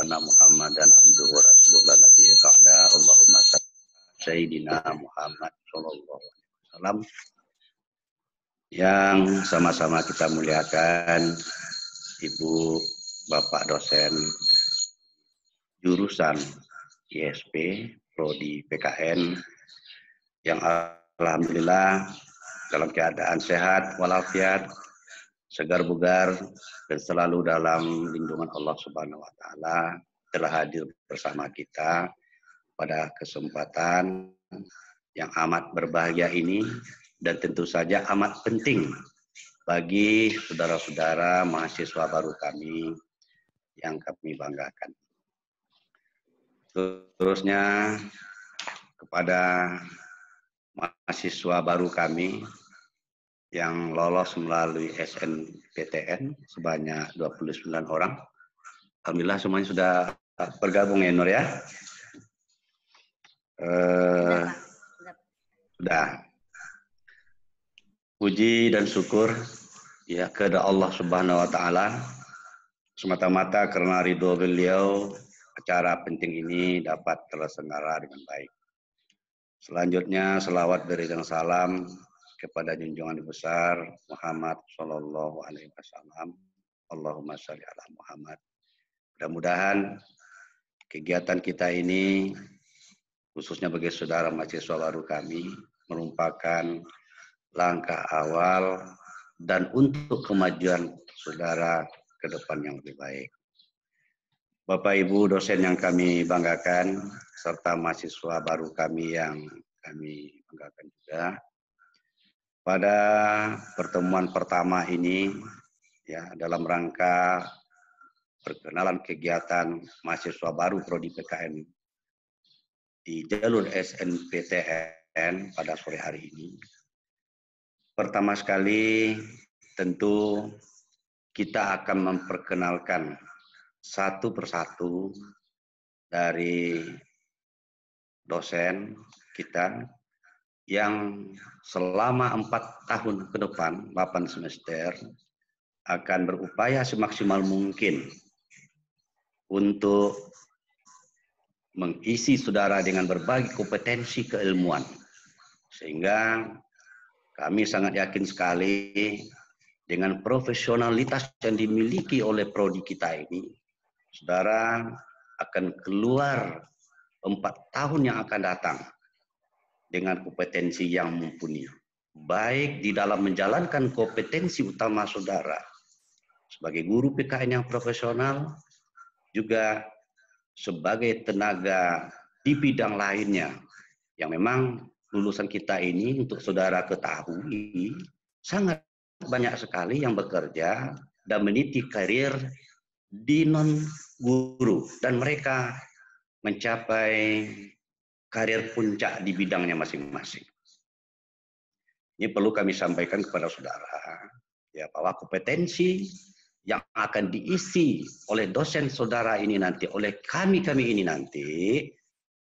anna Muhammadan abduhu wa rasulullah nabiyya ba'da. Allahumma salli ala sayyidina Muhammad sallallahu alaihi wasallam. Yang sama-sama kita muliakan Ibu Bapak dosen jurusan ISP Prodi PKN yang alhamdulillah dalam keadaan sehat walafiat, segar bugar dan selalu dalam lindungan Allah Subhanahu wa taala telah hadir bersama kita pada kesempatan yang amat berbahagia ini dan tentu saja amat penting bagi saudara-saudara mahasiswa baru kami yang kami banggakan. Terusnya kepada mahasiswa baru kami yang lolos melalui SNPTN sebanyak 29 orang. Alhamdulillah semuanya sudah bergabung ya Nur ya? Sudah. Puji dan syukur ya kepada Allah Subhanahu wa taala semata-mata karena ridho beliau acara penting ini dapat terselenggara dengan baik. Selanjutnya selawat beri dan salam kepada junjungan besar Muhammad Sallallahu Alaihi Wasallam. Allahumma sholli ala Muhammad. Mudah-mudahan kegiatan kita ini khususnya bagi saudara mahasiswa baru kami merupakan langkah awal dan untuk kemajuan saudara ke depan yang lebih baik. Bapak Ibu dosen yang kami banggakan serta mahasiswa baru kami yang kami banggakan juga. Pada pertemuan pertama ini ya dalam rangka perkenalan kegiatan mahasiswa baru Prodi PKN di jalur SNPTN pada sore hari ini. Pertama sekali tentu kita akan memperkenalkan satu persatu dari dosen kita yang selama 4 tahun ke depan, 8 semester, akan berupaya semaksimal mungkin untuk mengisi saudara dengan berbagai kompetensi keilmuan. Sehingga kami sangat yakin sekali dengan profesionalitas yang dimiliki oleh prodi kita ini, saudara akan keluar 4 tahun yang akan datang dengan kompetensi yang mumpuni. Baik di dalam menjalankan kompetensi utama saudara sebagai guru PKN yang profesional, juga sebagai tenaga di bidang lainnya yang memang lulusan kita ini untuk saudara ketahui sangat banyak sekali yang bekerja dan meniti karir di non-guru dan mereka mencapai karir puncak di bidangnya masing-masing. Ini perlu kami sampaikan kepada saudara ya bahwa kompetensi yang akan diisi oleh dosen saudara ini nanti, oleh kami ini nanti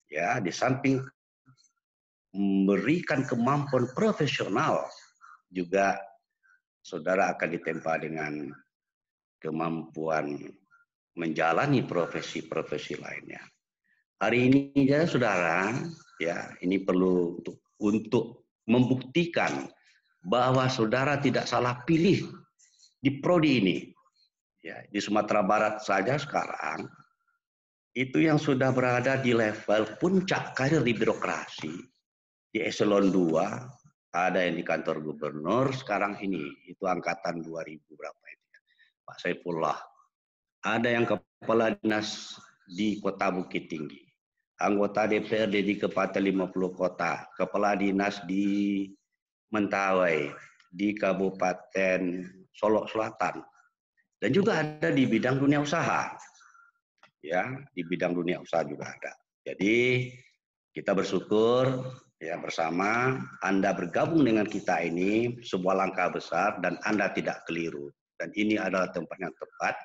ya di samping memberikan kemampuan profesional juga saudara akan ditempa dengan kemampuan menjalani profesi-profesi lainnya. Hari ini ya saudara, ya ini perlu untuk membuktikan bahwa saudara tidak salah pilih di prodi ini. Ya, di Sumatera Barat saja sekarang itu yang sudah berada di level puncak karir di birokrasi di eselon 2 ada yang di kantor gubernur sekarang ini itu angkatan 2000 berapa itu ya, Pak Saifullah. Ada yang kepala dinas di Kota Bukit Tinggi, anggota DPRD di Kabupaten 50 Kota, kepala dinas di Mentawai, di Kabupaten Solok Selatan, dan juga ada di bidang dunia usaha. Ya, di bidang dunia usaha juga ada. Jadi kita bersyukur ya bersama Anda bergabung dengan kita ini sebuah langkah besar dan Anda tidak keliru. Dan ini adalah tempat yang tepat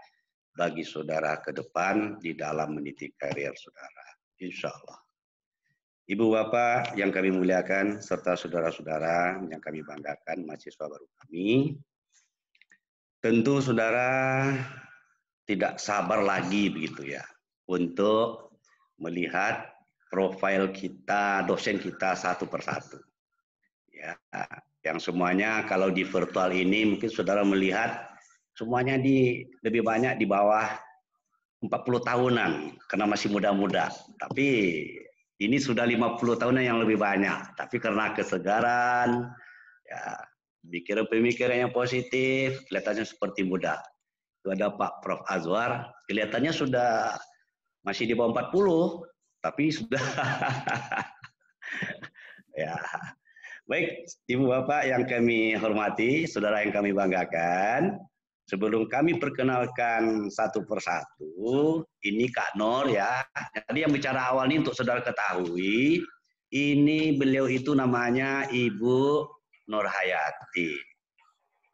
bagi saudara ke depan di dalam meniti karir saudara. Insya Allah. Ibu Bapak yang kami muliakan serta saudara-saudara yang kami banggakan mahasiswa baru kami. Tentu saudara tidak sabar lagi begitu ya untuk melihat profil kita, dosen kita satu persatu. Ya, yang semuanya kalau di virtual ini mungkin saudara melihat semuanya lebih banyak di bawah 40 tahunan karena masih muda-muda. Tapi ini sudah 50 tahunan yang lebih banyak. Tapi karena kesegaran, ya pemikiran yang positif, kelihatannya seperti muda. Itu ada Pak Prof. Azwar, kelihatannya sudah masih di bawah 40, tapi sudah ya. Baik, Ibu Bapak yang kami hormati, saudara yang kami banggakan, sebelum kami perkenalkan satu persatu, ini Kak Nur ya. Jadi yang bicara awal ini untuk saudara ketahui, ini beliau itu namanya Ibu Nur Hayati,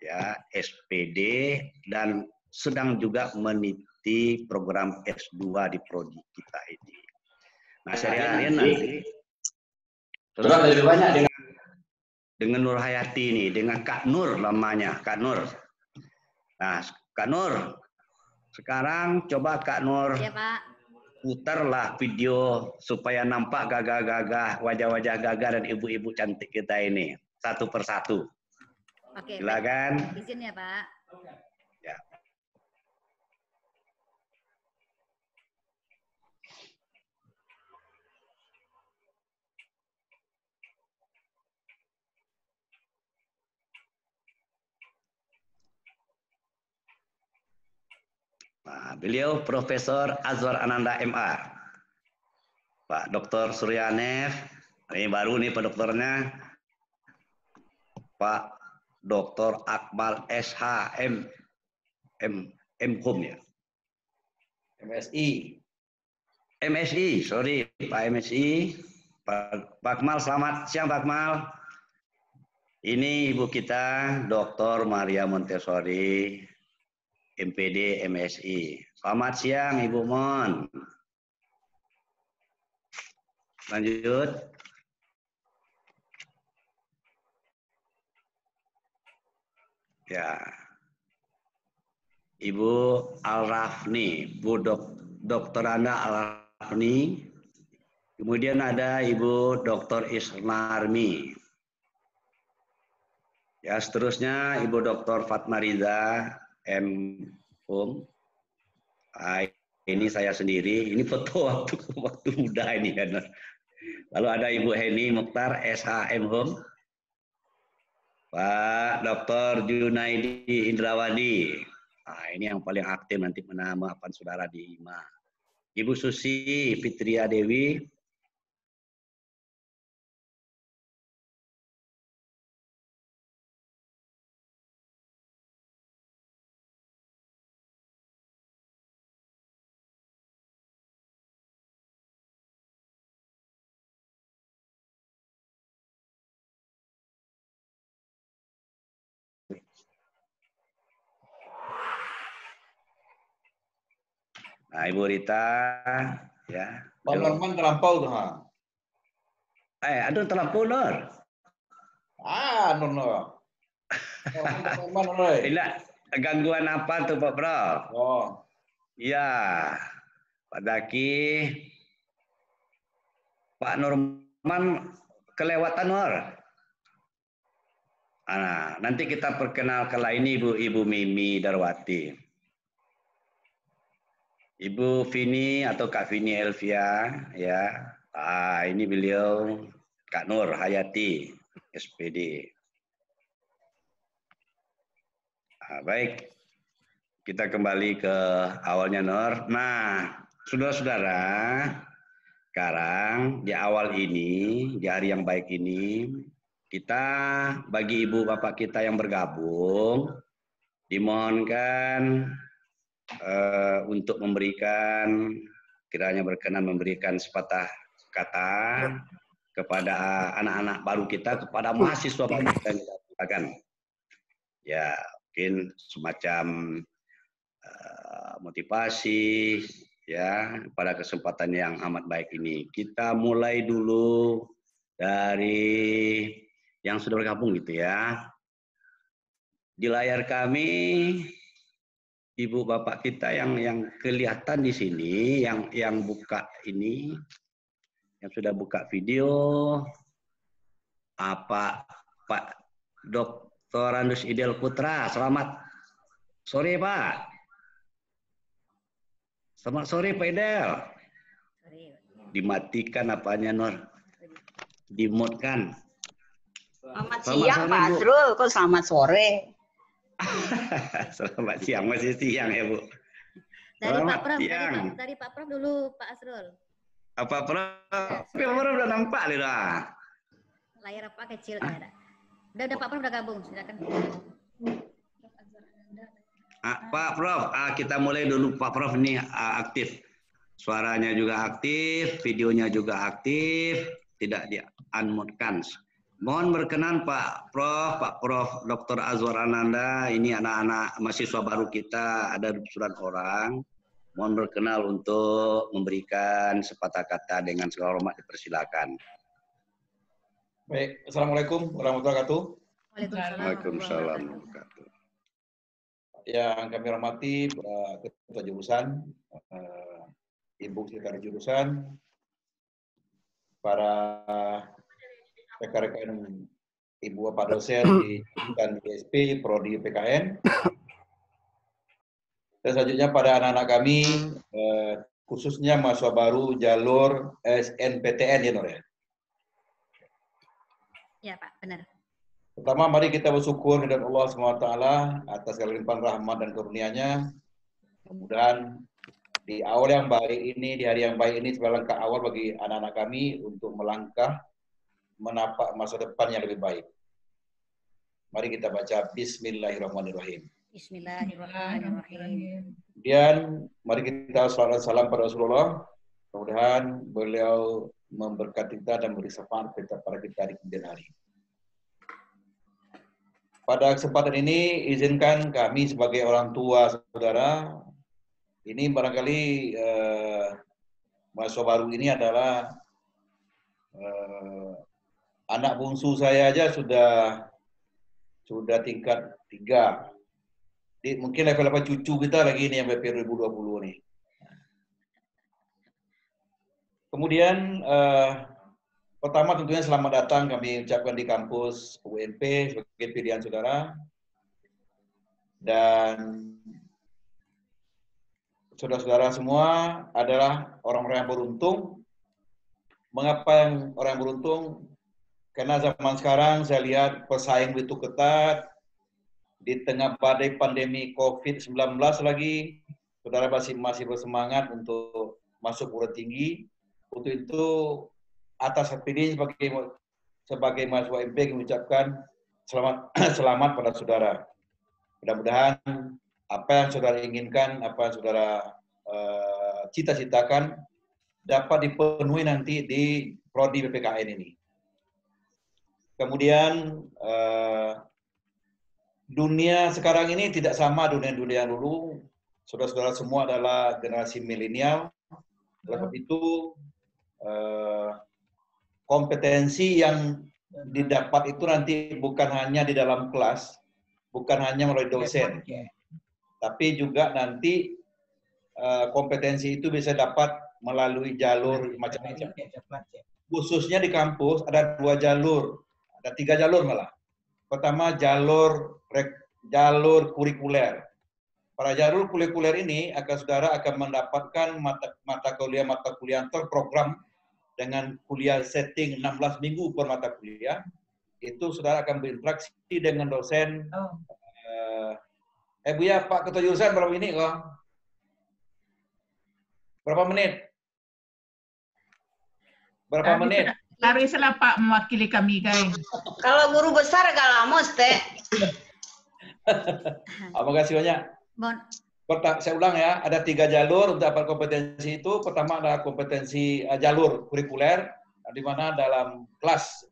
ya SPD dan sedang juga meniti program S2 di prodi kita ini. Nah, sehari-hari nanti saudara lebih banyak dengan Nur Hayati ini, dengan Kak Nur namanya, Kak Nur. Nah, Kak Nur, sekarang coba Kak Nur ya, Pak. putarlah video supaya nampak gagah-gagah, wajah-wajah gagah dan ibu-ibu cantik kita ini satu persatu. Oke, silakan. Izin ya, Pak. Ya. Nah, beliau Profesor Azwar Ananda MA, Pak Dr. Suryanef, ini baru nih Pak dokternya, Pak Dr. Akmal SH M.Hum ya. MSI, sorry Pak MSI. Pak Akmal, selamat siang Pak Akmal. Ini ibu kita Dr. Maria Montessori, MPD MSI. Selamat siang Ibu Mon. Lanjut. Ya. Ibu Al-Rafni, Bu Dr. Anda Al-Rafni. Kemudian ada Ibu Dr. Isnarmi. Ya, seterusnya Ibu Dr. Fatmariza M.Hum. Ini saya sendiri, ini foto waktu muda ini kan. Lalu ada Ibu Heni Mukhtar SH.M.Hum. Pak Dr. Junaidi Indrawadi. Nah, ini yang paling aktif nanti menamakan saudara di IMA. Ibu Susi Fitria Dewi. Nah, Ibu Rita, ya. Bang Norman terlampau tuh, ha. Aduh terlampau Nur. Nur. Ini gangguan apa tuh Pak Bro? Oh. Iya, Pak Daki, Pak Nurman kelewatan Nur. Nah, nanti kita perkenalkan lah ini Ibu Mimi Darwati. Ibu Vini atau Kak Vini Elvia, ya. Ini beliau Kak Nur Hayati, SPD. Baik, kita kembali ke awalnya Nur. Nah, saudara-saudara, sekarang di awal ini, di hari yang baik ini, kita bagi ibu bapak kita yang bergabung, dimohonkan untuk memberikan, kiranya berkenan memberikan sepatah kata kepada anak-anak baru kita, kepada mahasiswa baru kita yang kita silakan. Ya, mungkin semacam motivasi ya pada kesempatan yang amat baik ini. Kita mulai dulu dari yang sudah bergabung gitu ya. Di layar kami ibu bapak kita yang kelihatan di sini, yang buka ini, yang sudah buka video, Pak Dr. Andus Idel Putra. Selamat sore Pak. Selamat sore Pak Idel. Dimatikan apanya Nur? Dimutkan. Selamat siang Pak Azrul, kok selamat sore? Selamat siang, masih siang ya Bu. Dari Selamat Pak Prof, siang. dari Pak Prof dulu Pak Azrul. Apa Prof? Pak Prof udah nampak dah. Layar apa kecil ada. Udah Pak Prof udah gabung, silakan. Pak Prof, kita mulai dulu Pak Prof ini aktif. Suaranya juga aktif, videonya juga aktif, tidak di-unmute-kan. Mohon berkenan Pak Prof Dr. Azwar Ananda, ini anak-anak mahasiswa baru kita, ada 20 orang. Mohon berkenan untuk memberikan sepatah kata dengan segala hormat, dipersilakan. Baik, Assalamualaikum warahmatullahi wabarakatuh. Waalaikumsalam warahmatullahi wabarakatuh. Yang kami hormati ketua jurusan, ibu sekretaris jurusan, para rekan-rekan ibu bapak dosen di jurusan ISP, Prodi PKN, dan selanjutnya pada anak-anak kami, khususnya mahasiswa baru jalur SNPTN ya Nur ya. Ya Pak, benar. Pertama, mari kita bersyukur kepada Allah SWT atas segala limpahan rahmat dan karunia-Nya. Mudah-mudahan di awal yang baik ini, di hari yang baik ini, sebagai langkah awal bagi anak-anak kami untuk melangkah menapak masa depan yang lebih baik. Mari kita baca Bismillahirrahmanirrahim. Bismillahirrahmanirrahim. Kemudian, mari kita salawat salam pada Rasulullah. Mudah-mudahan beliau memberkati kita dan beri syafaat kepada kita di kemudian hari. Pada kesempatan ini, izinkan kami sebagai orang tua saudara, ini barangkali mahasiswa baru ini adalah anak bungsu saya aja sudah tingkat 3. Jadi, mungkin level cucu kita lagi ini yang BP 2020 nih. Kemudian pertama tentunya selamat datang kami ucapkan di kampus UNP sebagai pilihan saudara. Dan saudara-saudara semua adalah orang-orang yang beruntung. Mengapa yang orang yang beruntung? Karena zaman sekarang saya lihat pesaing begitu ketat. Di tengah badai pandemi COVID-19 lagi, saudara masih bersemangat untuk masuk perguruan tinggi. Untuk itu, atas hati ini sebagai mahasiswa MP mengucapkan selamat pada saudara. Mudah-mudahan apa yang saudara inginkan, apa yang saudara cita-citakan dapat dipenuhi nanti di Prodi PPKN ini. Kemudian dunia sekarang ini tidak sama dunia-dunia dulu. Saudara-saudara semua adalah generasi milenial. Oleh sebab itu kompetensi yang didapat itu nanti bukan hanya di dalam kelas, bukan hanya melalui dosen, tapi juga nanti kompetensi itu bisa dapat melalui jalur macam-macam. Khususnya di kampus ada 2 jalur, ada 3 jalur malah. Pertama jalur kurikuler. Pada jalur kurikuler ini saudara akan mendapatkan mata kuliah terprogram dengan kuliah setting 16 minggu per mata kuliah. Itu saudara akan berinteraksi dengan dosen. Bu ya, Pak Ketua Jurusan berapa ini kok? Berapa menit? Berapa menit? Larislah Pak mewakili kami guys. Kalau guru besar agak lama, Teh. Terima kasih banyak. Saya ulang ya, ada 3 jalur untuk dapat kompetensi itu. Pertama adalah kompetensi jalur kurikuler, di mana dalam kelas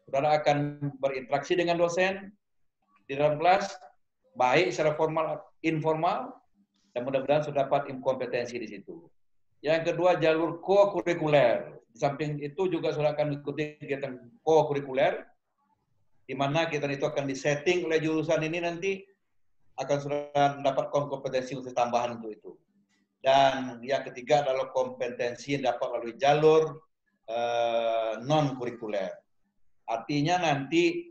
saudara akan berinteraksi dengan dosen di dalam kelas, baik secara formal, informal, dan mudah-mudahan sudah dapat kompetensi di situ. Yang kedua jalur co-kurikuler. Di samping itu juga saudara akan mengikuti kegiatan co-kurikuler, di mana kegiatan itu akan disetting oleh jurusan ini nanti akan sudah mendapatkan kompetensi untuk tambahan untuk itu. Dan yang ketiga adalah kompetensi yang dapat melalui jalur non-kurikuler. Artinya nanti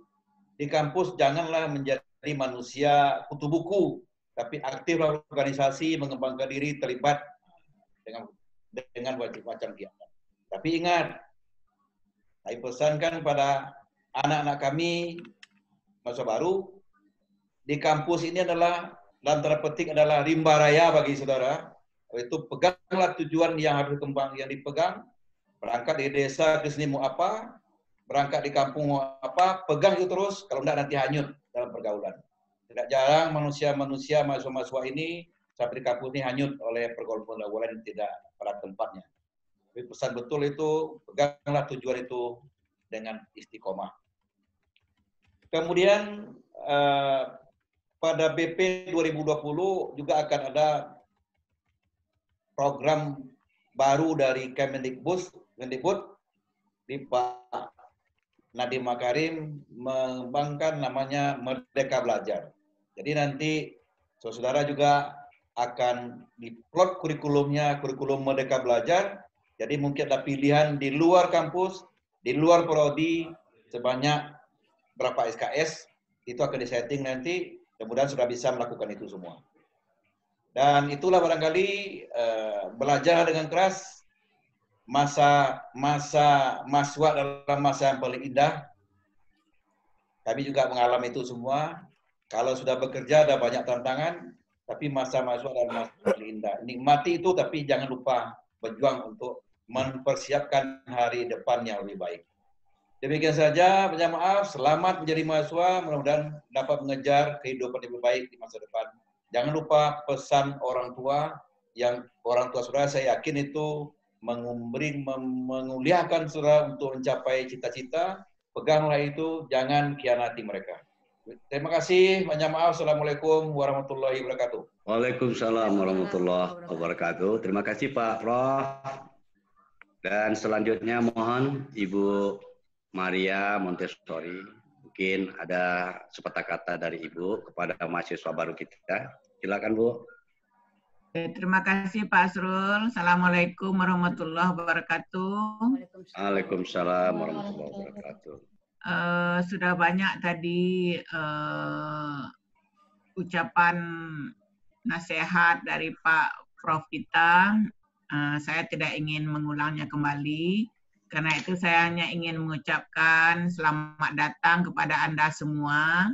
di kampus janganlah menjadi manusia kutu buku, tapi aktiflah organisasi, mengembangkan diri, terlibat dengan macam kegiatan. Tapi ingat, saya pesankan pada anak-anak kami masa baru, di kampus ini adalah, dalam tanda petik adalah rimba raya bagi saudara. Itu peganglah tujuan yang harus dikembang, yang dipegang. Berangkat di desa ke sini mau apa, berangkat di kampung mau apa, pegang itu terus, kalau enggak nanti hanyut dalam pergaulan. Tidak jarang manusia-manusia, mahasiswa-mahasiswa ini sampai di kampus ini hanyut oleh pergaulan-pergaulan yang tidak pada tempatnya. Tapi pesan betul itu, peganglah tujuan itu dengan istiqomah. Kemudian pada BP 2020 juga akan ada program baru dari Kemendikbud di Pak Nadiem Makarim mengembangkan namanya Merdeka Belajar. Jadi nanti saudara juga akan diplot kurikulumnya, kurikulum Merdeka Belajar. Jadi mungkin ada pilihan di luar kampus, di luar prodi sebanyak berapa SKS, itu akan disetting nanti, kemudian sudah bisa melakukan itu semua. Dan itulah barangkali belajar dengan keras, masa mahasiswa dalam masa yang paling indah. Kami juga mengalami itu semua. Kalau sudah bekerja ada banyak tantangan, tapi masa mahasiswa adalah masa yang paling indah. Nikmati itu, tapi jangan lupa berjuang untuk mempersiapkan hari depan yang lebih baik. Demikian saja, minta maaf, selamat menjadi mahasiswa, mudah-mudahan dapat mengejar kehidupan yang lebih baik di masa depan. Jangan lupa pesan orang tua, yang orang tua saudara saya yakin itu menguliakan saudara untuk mencapai cita-cita, peganglah itu, jangan khianati mereka. Terima kasih, minta maaf, Assalamualaikum warahmatullahi wabarakatuh. Waalaikumsalam warahmatullahi wabarakatuh. Terima kasih Pak Prof. Dan selanjutnya mohon Ibu Maria Montessori, mungkin ada sepatah kata dari Ibu kepada mahasiswa baru kita. Silakan Bu. Terima kasih Pak Asrul. Assalamualaikum warahmatullahi wabarakatuh. Waalaikumsalam warahmatullahi wabarakatuh. Sudah banyak tadi ucapan nasihat dari Pak Prof kita. Saya tidak ingin mengulangnya kembali. Karena itu saya hanya ingin mengucapkan selamat datang kepada Anda semua.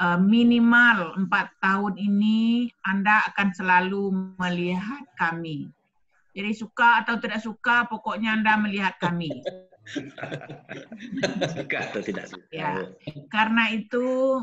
Minimal 4 tahun ini Anda akan selalu melihat kami. Jadi suka atau tidak suka, pokoknya Anda melihat kami. Suka atau tidak suka. Ya, karena itu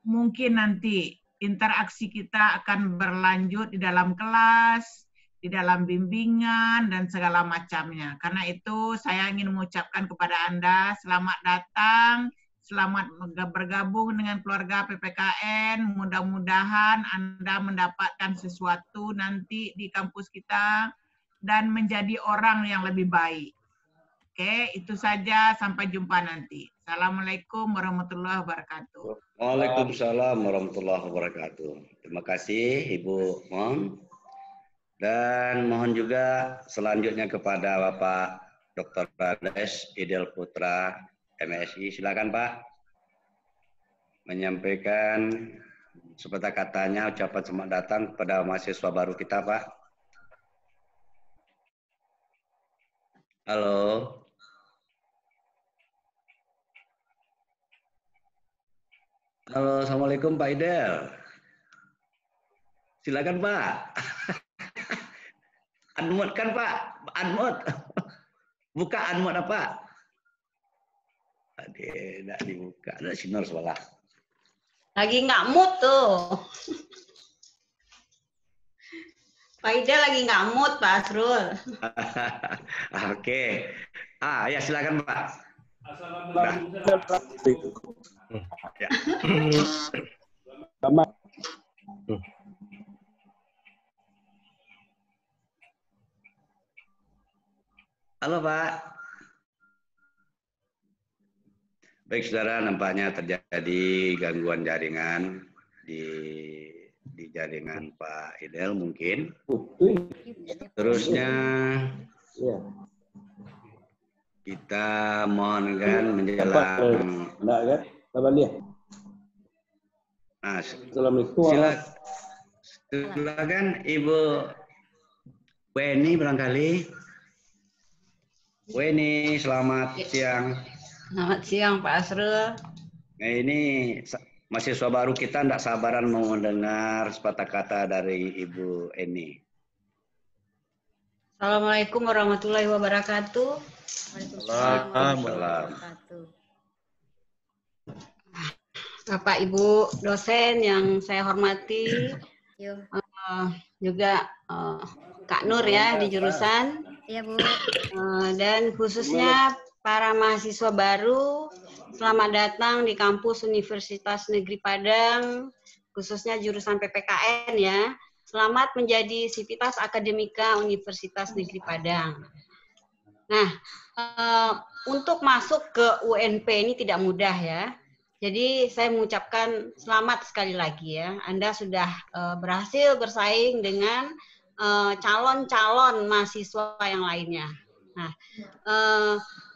mungkin nanti interaksi kita akan berlanjut di dalam kelas, di dalam bimbingan, dan segala macamnya. Karena itu saya ingin mengucapkan kepada Anda selamat datang, selamat bergabung dengan keluarga PPKN. Mudah-mudahan Anda mendapatkan sesuatu nanti di kampus kita dan menjadi orang yang lebih baik. Oke, itu saja. Sampai jumpa nanti. Assalamualaikum warahmatullahi wabarakatuh. Waalaikumsalam warahmatullahi wabarakatuh. Terima kasih Ibu Mon. Dan mohon juga selanjutnya kepada Bapak Dr. Rades Idel Putra, MSI. Silakan Pak. Menyampaikan sepatah katanya, ucapan selamat datang kepada mahasiswa baru kita, Pak. Halo. Halo, Assalamualaikum Pak Idel. Silakan Pak. Unmute kan Pak? Unmute. Buka unmute apa? Tidak dibuka. Ada sinyal sebelah. Lagi nggak mood tuh. Pak Ida lagi nggak mood, Pak Asrul. Oke. Ya silakan Pak. Ya. Halo Pak. Baik saudara, nampaknya terjadi gangguan jaringan di jaringan Pak Idel mungkin. Terusnya kita mohonkan menjelang. Nah, silakan Ibu Weni barangkali. Weni, selamat siang. Selamat siang Pak Asrul. Nah, ini mahasiswa baru kita tidak sabaran mau mendengar sepatah kata dari Ibu Eni. Assalamualaikum warahmatullahi wabarakatuh. Waalaikumsalam warahmatullahi wabarakatuh. Bapak Ibu dosen yang saya hormati, juga Kak Nur ya di jurusan. Iya Bu. Dan khususnya para mahasiswa baru, selamat datang di kampus Universitas Negeri Padang, khususnya jurusan PPKN ya. Selamat menjadi Sivitas Akademika Universitas Negeri Padang. Nah, untuk masuk ke UNP ini tidak mudah ya. Jadi saya mengucapkan selamat sekali lagi ya. Anda sudah berhasil bersaing dengan calon-calon mahasiswa yang lainnya. Nah,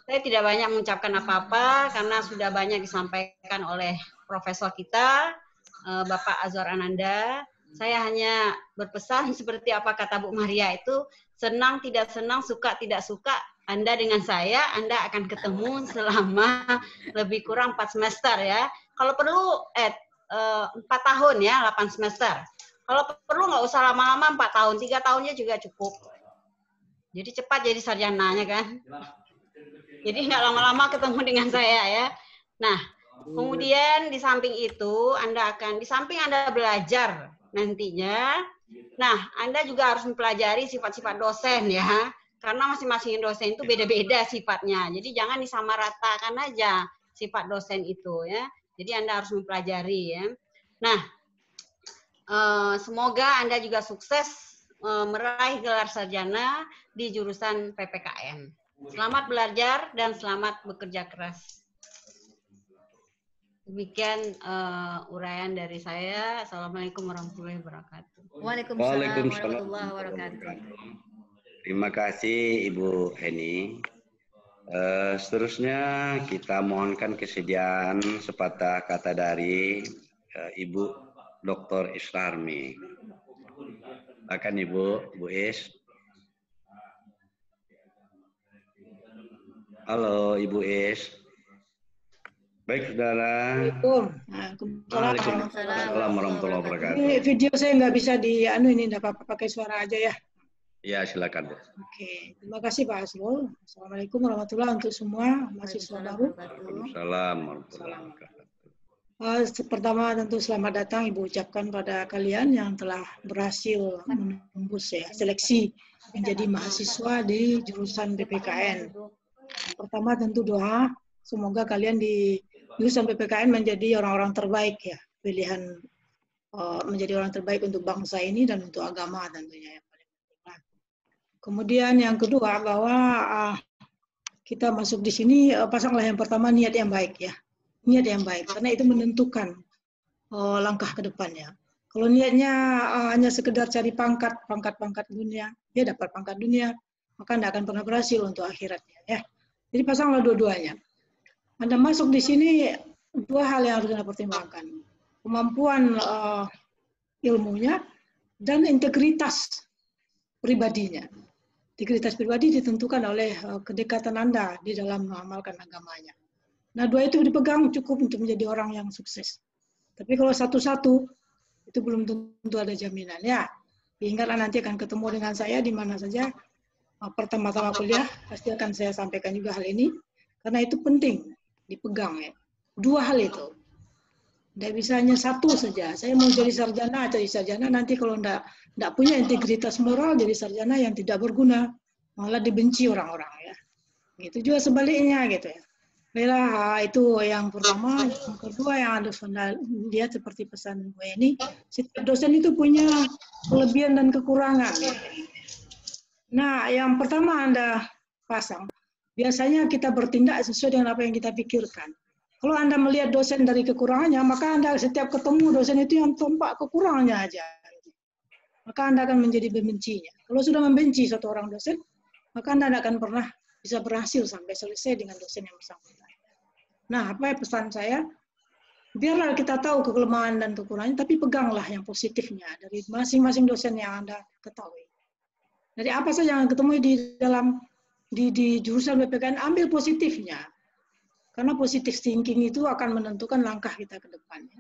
saya tidak banyak mengucapkan apa-apa karena sudah banyak disampaikan oleh profesor kita, Bapak Azwar Ananda. Saya hanya berpesan seperti apa kata Bu Maria itu, senang tidak senang, suka tidak suka, Anda dengan saya, Anda akan ketemu selama lebih kurang 4 semester ya. Kalau perlu 4 tahun ya, 8 semester. Kalau perlu nggak usah lama-lama 4 tahun, 3 tahunnya juga cukup. Jadi cepat jadi sarjananya kan. Jadi nggak lama-lama ketemu dengan saya ya. Nah, kemudian di samping itu di samping Anda belajar nantinya, nah Anda juga harus mempelajari sifat-sifat dosen ya. Karena masing-masing dosen itu beda-beda sifatnya. Jadi jangan disamaratakan aja sifat dosen itu ya. Jadi Anda harus mempelajari ya. Nah, semoga Anda juga sukses meraih gelar sarjana di jurusan PPKN. Selamat belajar dan selamat bekerja keras. Demikian uraian dari saya. Assalamualaikum warahmatullahi wabarakatuh. Waalaikumsalam warahmatullahi wabarakatuh. Terima kasih Ibu Eni. Seterusnya kita mohonkan kesediaan sepatah kata dari Ibu Dr. Islarmi. Silakan Ibu, Bu Is. Halo Ibu Is. Baik saudara. Waalaikumsalam warahmatullahi wabarakatuh. Ini video saya nggak bisa ini nggak apa-apa pakai suara aja ya. Ya silakan Bu. Oke, terima kasih Pak Asrul. Assalamualaikum warahmatullahi wabarakatuh untuk semua mahasiswa baru. Waalaikumsalam warahmatullahi wabarakatuh. Pertama tentu selamat datang Ibu ucapkan pada kalian yang telah berhasil menembus ya seleksi menjadi mahasiswa di jurusan PPKN. Pertama tentu doa semoga kalian di jurusan PPKN menjadi orang-orang terbaik ya, pilihan menjadi orang terbaik untuk bangsa ini dan untuk agama tentunya yang paling penting. Kemudian yang kedua bahwa kita masuk di sini pasanglah yang pertama niat yang baik ya. Niat yang baik, karena itu menentukan langkah ke depannya. Kalau niatnya hanya sekedar cari pangkat dunia, dia dapat pangkat dunia, maka tidak akan pernah berhasil untuk akhiratnya. Ya. Jadi pasanglah dua-duanya. Anda masuk di sini, dua hal yang harus Anda pertimbangkan. Kemampuan ilmunya dan integritas pribadinya. Integritas pribadi ditentukan oleh kedekatan Anda di dalam mengamalkan agamanya. Nah, dua itu dipegang cukup untuk menjadi orang yang sukses. Tapi kalau satu-satu, itu belum tentu ada jaminan. Ya, ingatlah nanti akan ketemu dengan saya di mana saja. Pertama-tama kuliah, pasti akan saya sampaikan juga hal ini. Karena itu penting, dipegang ya. Dua hal itu. Tidak bisa hanya satu saja. Saya mau jadi sarjana, nanti kalau tidak punya integritas moral, jadi sarjana yang tidak berguna. Malah dibenci orang-orang ya. Gitu juga sebaliknya gitu ya. Baiklah, itu yang pertama. Yang kedua yang harus Anda lihat seperti pesan Bu Eni, setiap dosen itu punya kelebihan dan kekurangan. Nah, yang pertama Anda pasang, biasanya kita bertindak sesuai dengan apa yang kita pikirkan. Kalau Anda melihat dosen dari kekurangannya, maka Anda setiap ketemu dosen itu yang tampak kekurangannya aja. Maka Anda akan menjadi membencinya. Kalau sudah membenci satu orang dosen, maka Anda tidak akan pernah bisa berhasil sampai selesai dengan dosen yang bersangkutan. Nah, apa ya pesan saya? Biarlah kita tahu kelemahan dan kekurangannya, tapi peganglah yang positifnya dari masing-masing dosen yang Anda ketahui. Dari apa saja yang ketemu di jurusan BPKN, ambil positifnya. Karena positive thinking itu akan menentukan langkah kita ke depannya.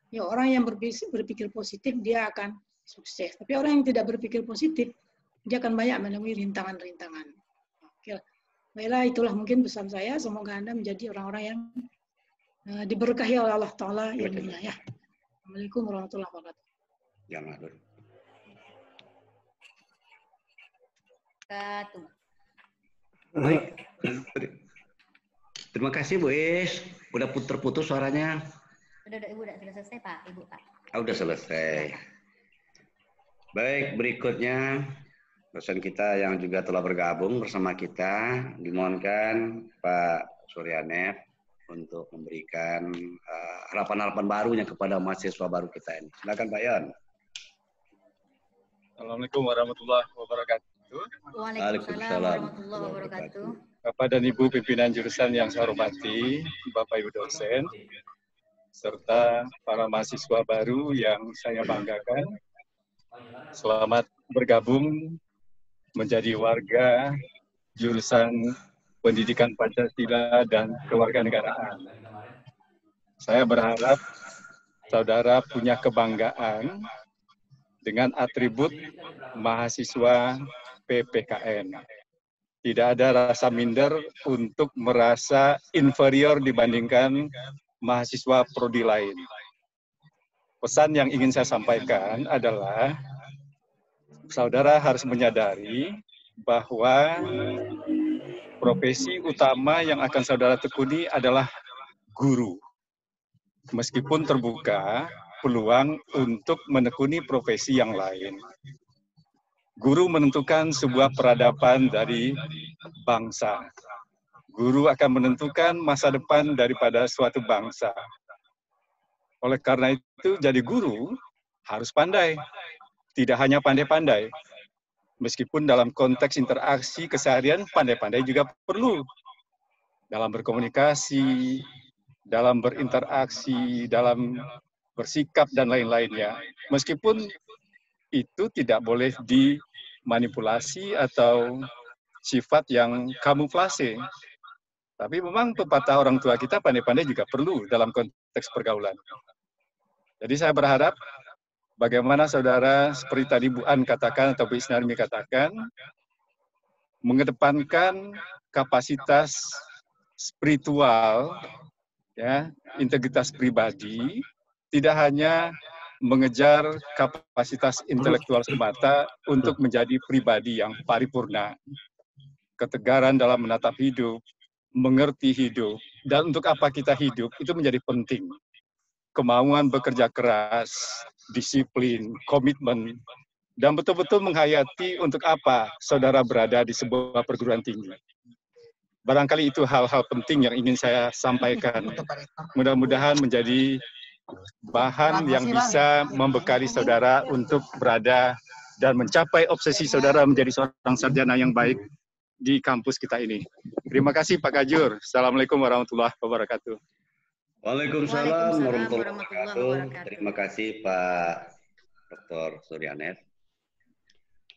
Ya, orang yang berpikir positif, dia akan sukses. Tapi orang yang tidak berpikir positif, dia akan banyak menemui rintangan-rintangan. Oke, baiklah, itulah mungkin pesan saya. Semoga Anda menjadi orang-orang yang diberkahi oleh Allah Ta'ala ilmunya. Ya. Assalamualaikum warahmatullahi wabarakatuh. Jangan. Baik. Terima kasih Bu Is. Udah putus suaranya. Udah Ibu, sudah selesai Pak, Ibu Pak. Udah selesai. Baik, berikutnya dosen kita yang juga telah bergabung bersama kita, dimohonkan Pak Suryanet untuk memberikan harapan-harapan barunya kepada mahasiswa baru kita ini. Silakan Pak Yon. Assalamualaikum warahmatullahi wabarakatuh. Waalaikumsalam warahmatullahi wabarakatuh. Bapak dan Ibu pimpinan jurusan yang saya hormati, Bapak Ibu dosen, serta para mahasiswa baru yang saya banggakan. Selamat bergabung menjadi warga jurusan Pendidikan Pancasila dan Kewarganegaraan. Saya berharap saudara punya kebanggaan dengan atribut mahasiswa PPKN. Tidak ada rasa minder untuk merasa inferior dibandingkan mahasiswa prodi lain. Pesan yang ingin saya sampaikan adalah saudara harus menyadari bahwa profesi utama yang akan saudara tekuni adalah guru. Meskipun terbuka peluang untuk menekuni profesi yang lain. Guru menentukan sebuah peradaban dari bangsa. Guru akan menentukan masa depan daripada suatu bangsa. Oleh karena itu, jadi guru harus pandai. Tidak hanya pandai-pandai. Meskipun dalam konteks interaksi keseharian, pandai-pandai juga perlu. Dalam berkomunikasi, dalam berinteraksi, dalam bersikap, dan lain-lainnya. Meskipun itu tidak boleh dimanipulasi atau sifat yang kamuflase. Tapi memang pepatah orang tua kita pandai-pandai juga perlu dalam konteks pergaulan. Jadi saya berharap bagaimana saudara seperti tadi Bu An katakan atau Bu Isnarmi katakan, mengedepankan kapasitas spiritual, ya, integritas pribadi, tidak hanya mengejar kapasitas intelektual semata untuk menjadi pribadi yang paripurna. Ketegaran dalam menatap hidup, mengerti hidup, dan untuk apa kita hidup, itu menjadi penting. Kemauan bekerja keras, disiplin, komitmen, dan betul-betul menghayati untuk apa saudara berada di sebuah perguruan tinggi. Barangkali itu hal-hal penting yang ingin saya sampaikan. Mudah-mudahan menjadi bahan yang bisa membekali saudara untuk berada dan mencapai obsesi saudara menjadi seorang sarjana yang baik di kampus kita ini. Terima kasih Pak Gajur. Assalamualaikum warahmatullahi wabarakatuh. Waalaikumsalam warahmatullahi wabarakatuh. Terima kasih Pak Dr. Suryanet.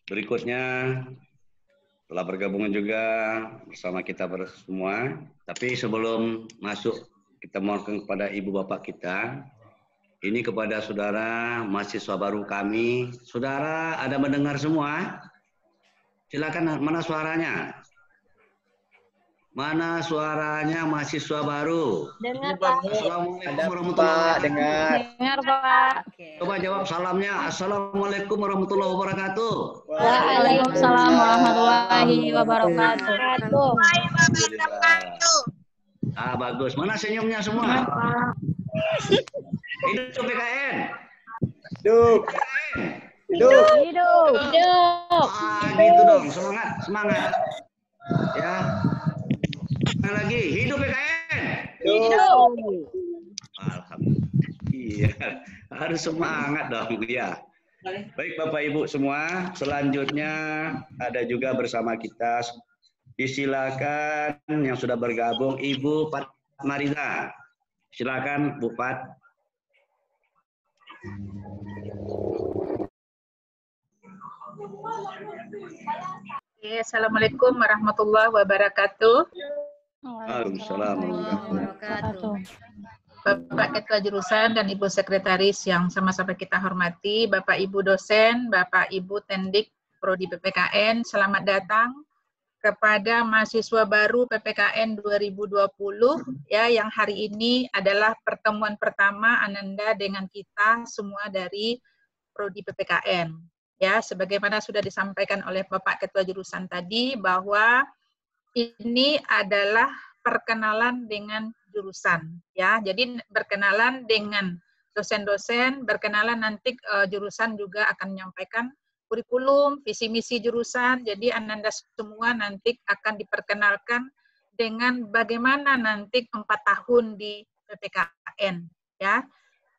Berikutnya telah bergabung juga bersama kita semua. Tapi sebelum masuk, kita mohonkan kepada ibu bapak kita, ini kepada saudara mahasiswa baru kami. Saudara ada mendengar semua? Silakan, mana suaranya? Mana suaranya mahasiswa baru? Dengar Pak. Assalamualaikum warahmatullahi wabarakatuh. Dengar Pak. Coba jawab salamnya. Assalamualaikum warahmatullahi wabarakatuh. Waalaikumsalam warahmatullahi wabarakatuh. Ah, bagus. Mana senyumnya semua? Hidup PKN. Hidup. Hidup. Hidup. Ah, gitu dong. Semangat, semangat. Ya. Lagi, hidup PKN. Hidup. Alhamdulillah. Iya, harus semangat dong ya. Baik Bapak Ibu semua, selanjutnya ada juga bersama kita. Disilakan yang sudah bergabung Ibu Fatmariza. Silakan Bu Fat. Assalamualaikum warahmatullahi wabarakatuh. Waalaikumsalam warahmatullahi wabarakatuh. Bapak Ketua Jurusan dan Ibu Sekretaris yang sama-sama kita hormati, Bapak Ibu dosen, Bapak Ibu Tendik Prodi PPKN, selamat datang kepada mahasiswa baru PPKN 2020 ya, yang hari ini adalah pertemuan pertama Ananda dengan kita semua dari Prodi PPKN. Ya, sebagaimana sudah disampaikan oleh Bapak Ketua Jurusan tadi bahwa ini adalah perkenalan dengan jurusan, ya. Jadi berkenalan dengan dosen-dosen, berkenalan nanti jurusan juga akan menyampaikan kurikulum, visi misi jurusan. Jadi Ananda semua nanti akan diperkenalkan dengan bagaimana nanti 4 tahun di PPKN, ya.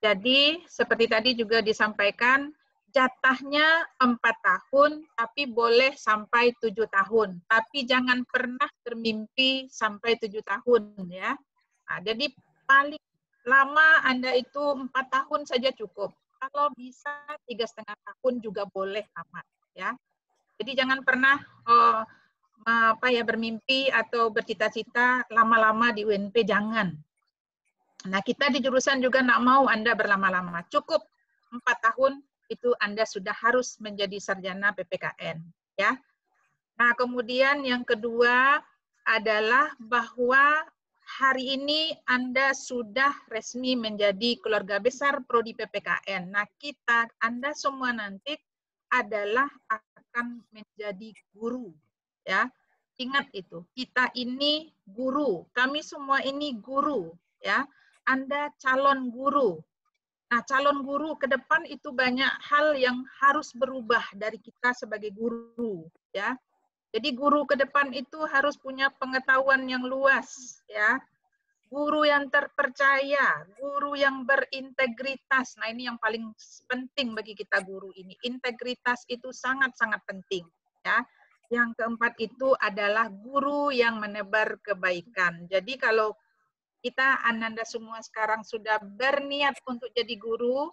Jadi seperti tadi juga disampaikan, jatahnya 4 tahun, tapi boleh sampai 7 tahun. Tapi jangan pernah bermimpi sampai 7 tahun ya. Nah, jadi paling lama Anda itu 4 tahun saja cukup. Kalau bisa 3,5 tahun juga boleh tamat ya. Jadi jangan pernah bermimpi atau bercita-cita lama-lama di UNP, jangan. Nah, kita di jurusan juga nggak mau Anda berlama-lama. Cukup 4 tahun itu Anda sudah harus menjadi sarjana PPKN, ya. Nah, kemudian yang kedua adalah bahwa hari ini Anda sudah resmi menjadi keluarga besar Prodi PPKN. Nah, Anda semua nanti adalah akan menjadi guru, ya. Ingat itu, kita ini guru, kami semua ini guru, ya. Anda calon guru. Nah, calon guru ke depan itu banyak hal yang harus berubah dari kita sebagai guru, ya. Jadi guru ke depan itu harus punya pengetahuan yang luas, ya. Guru yang terpercaya, guru yang berintegritas. Nah, ini yang paling penting bagi kita guru ini. Integritas itu sangat-sangat penting, ya. Yang keempat itu adalah guru yang menebar kebaikan. Jadi kalau kita Ananda semua sekarang sudah berniat untuk jadi guru.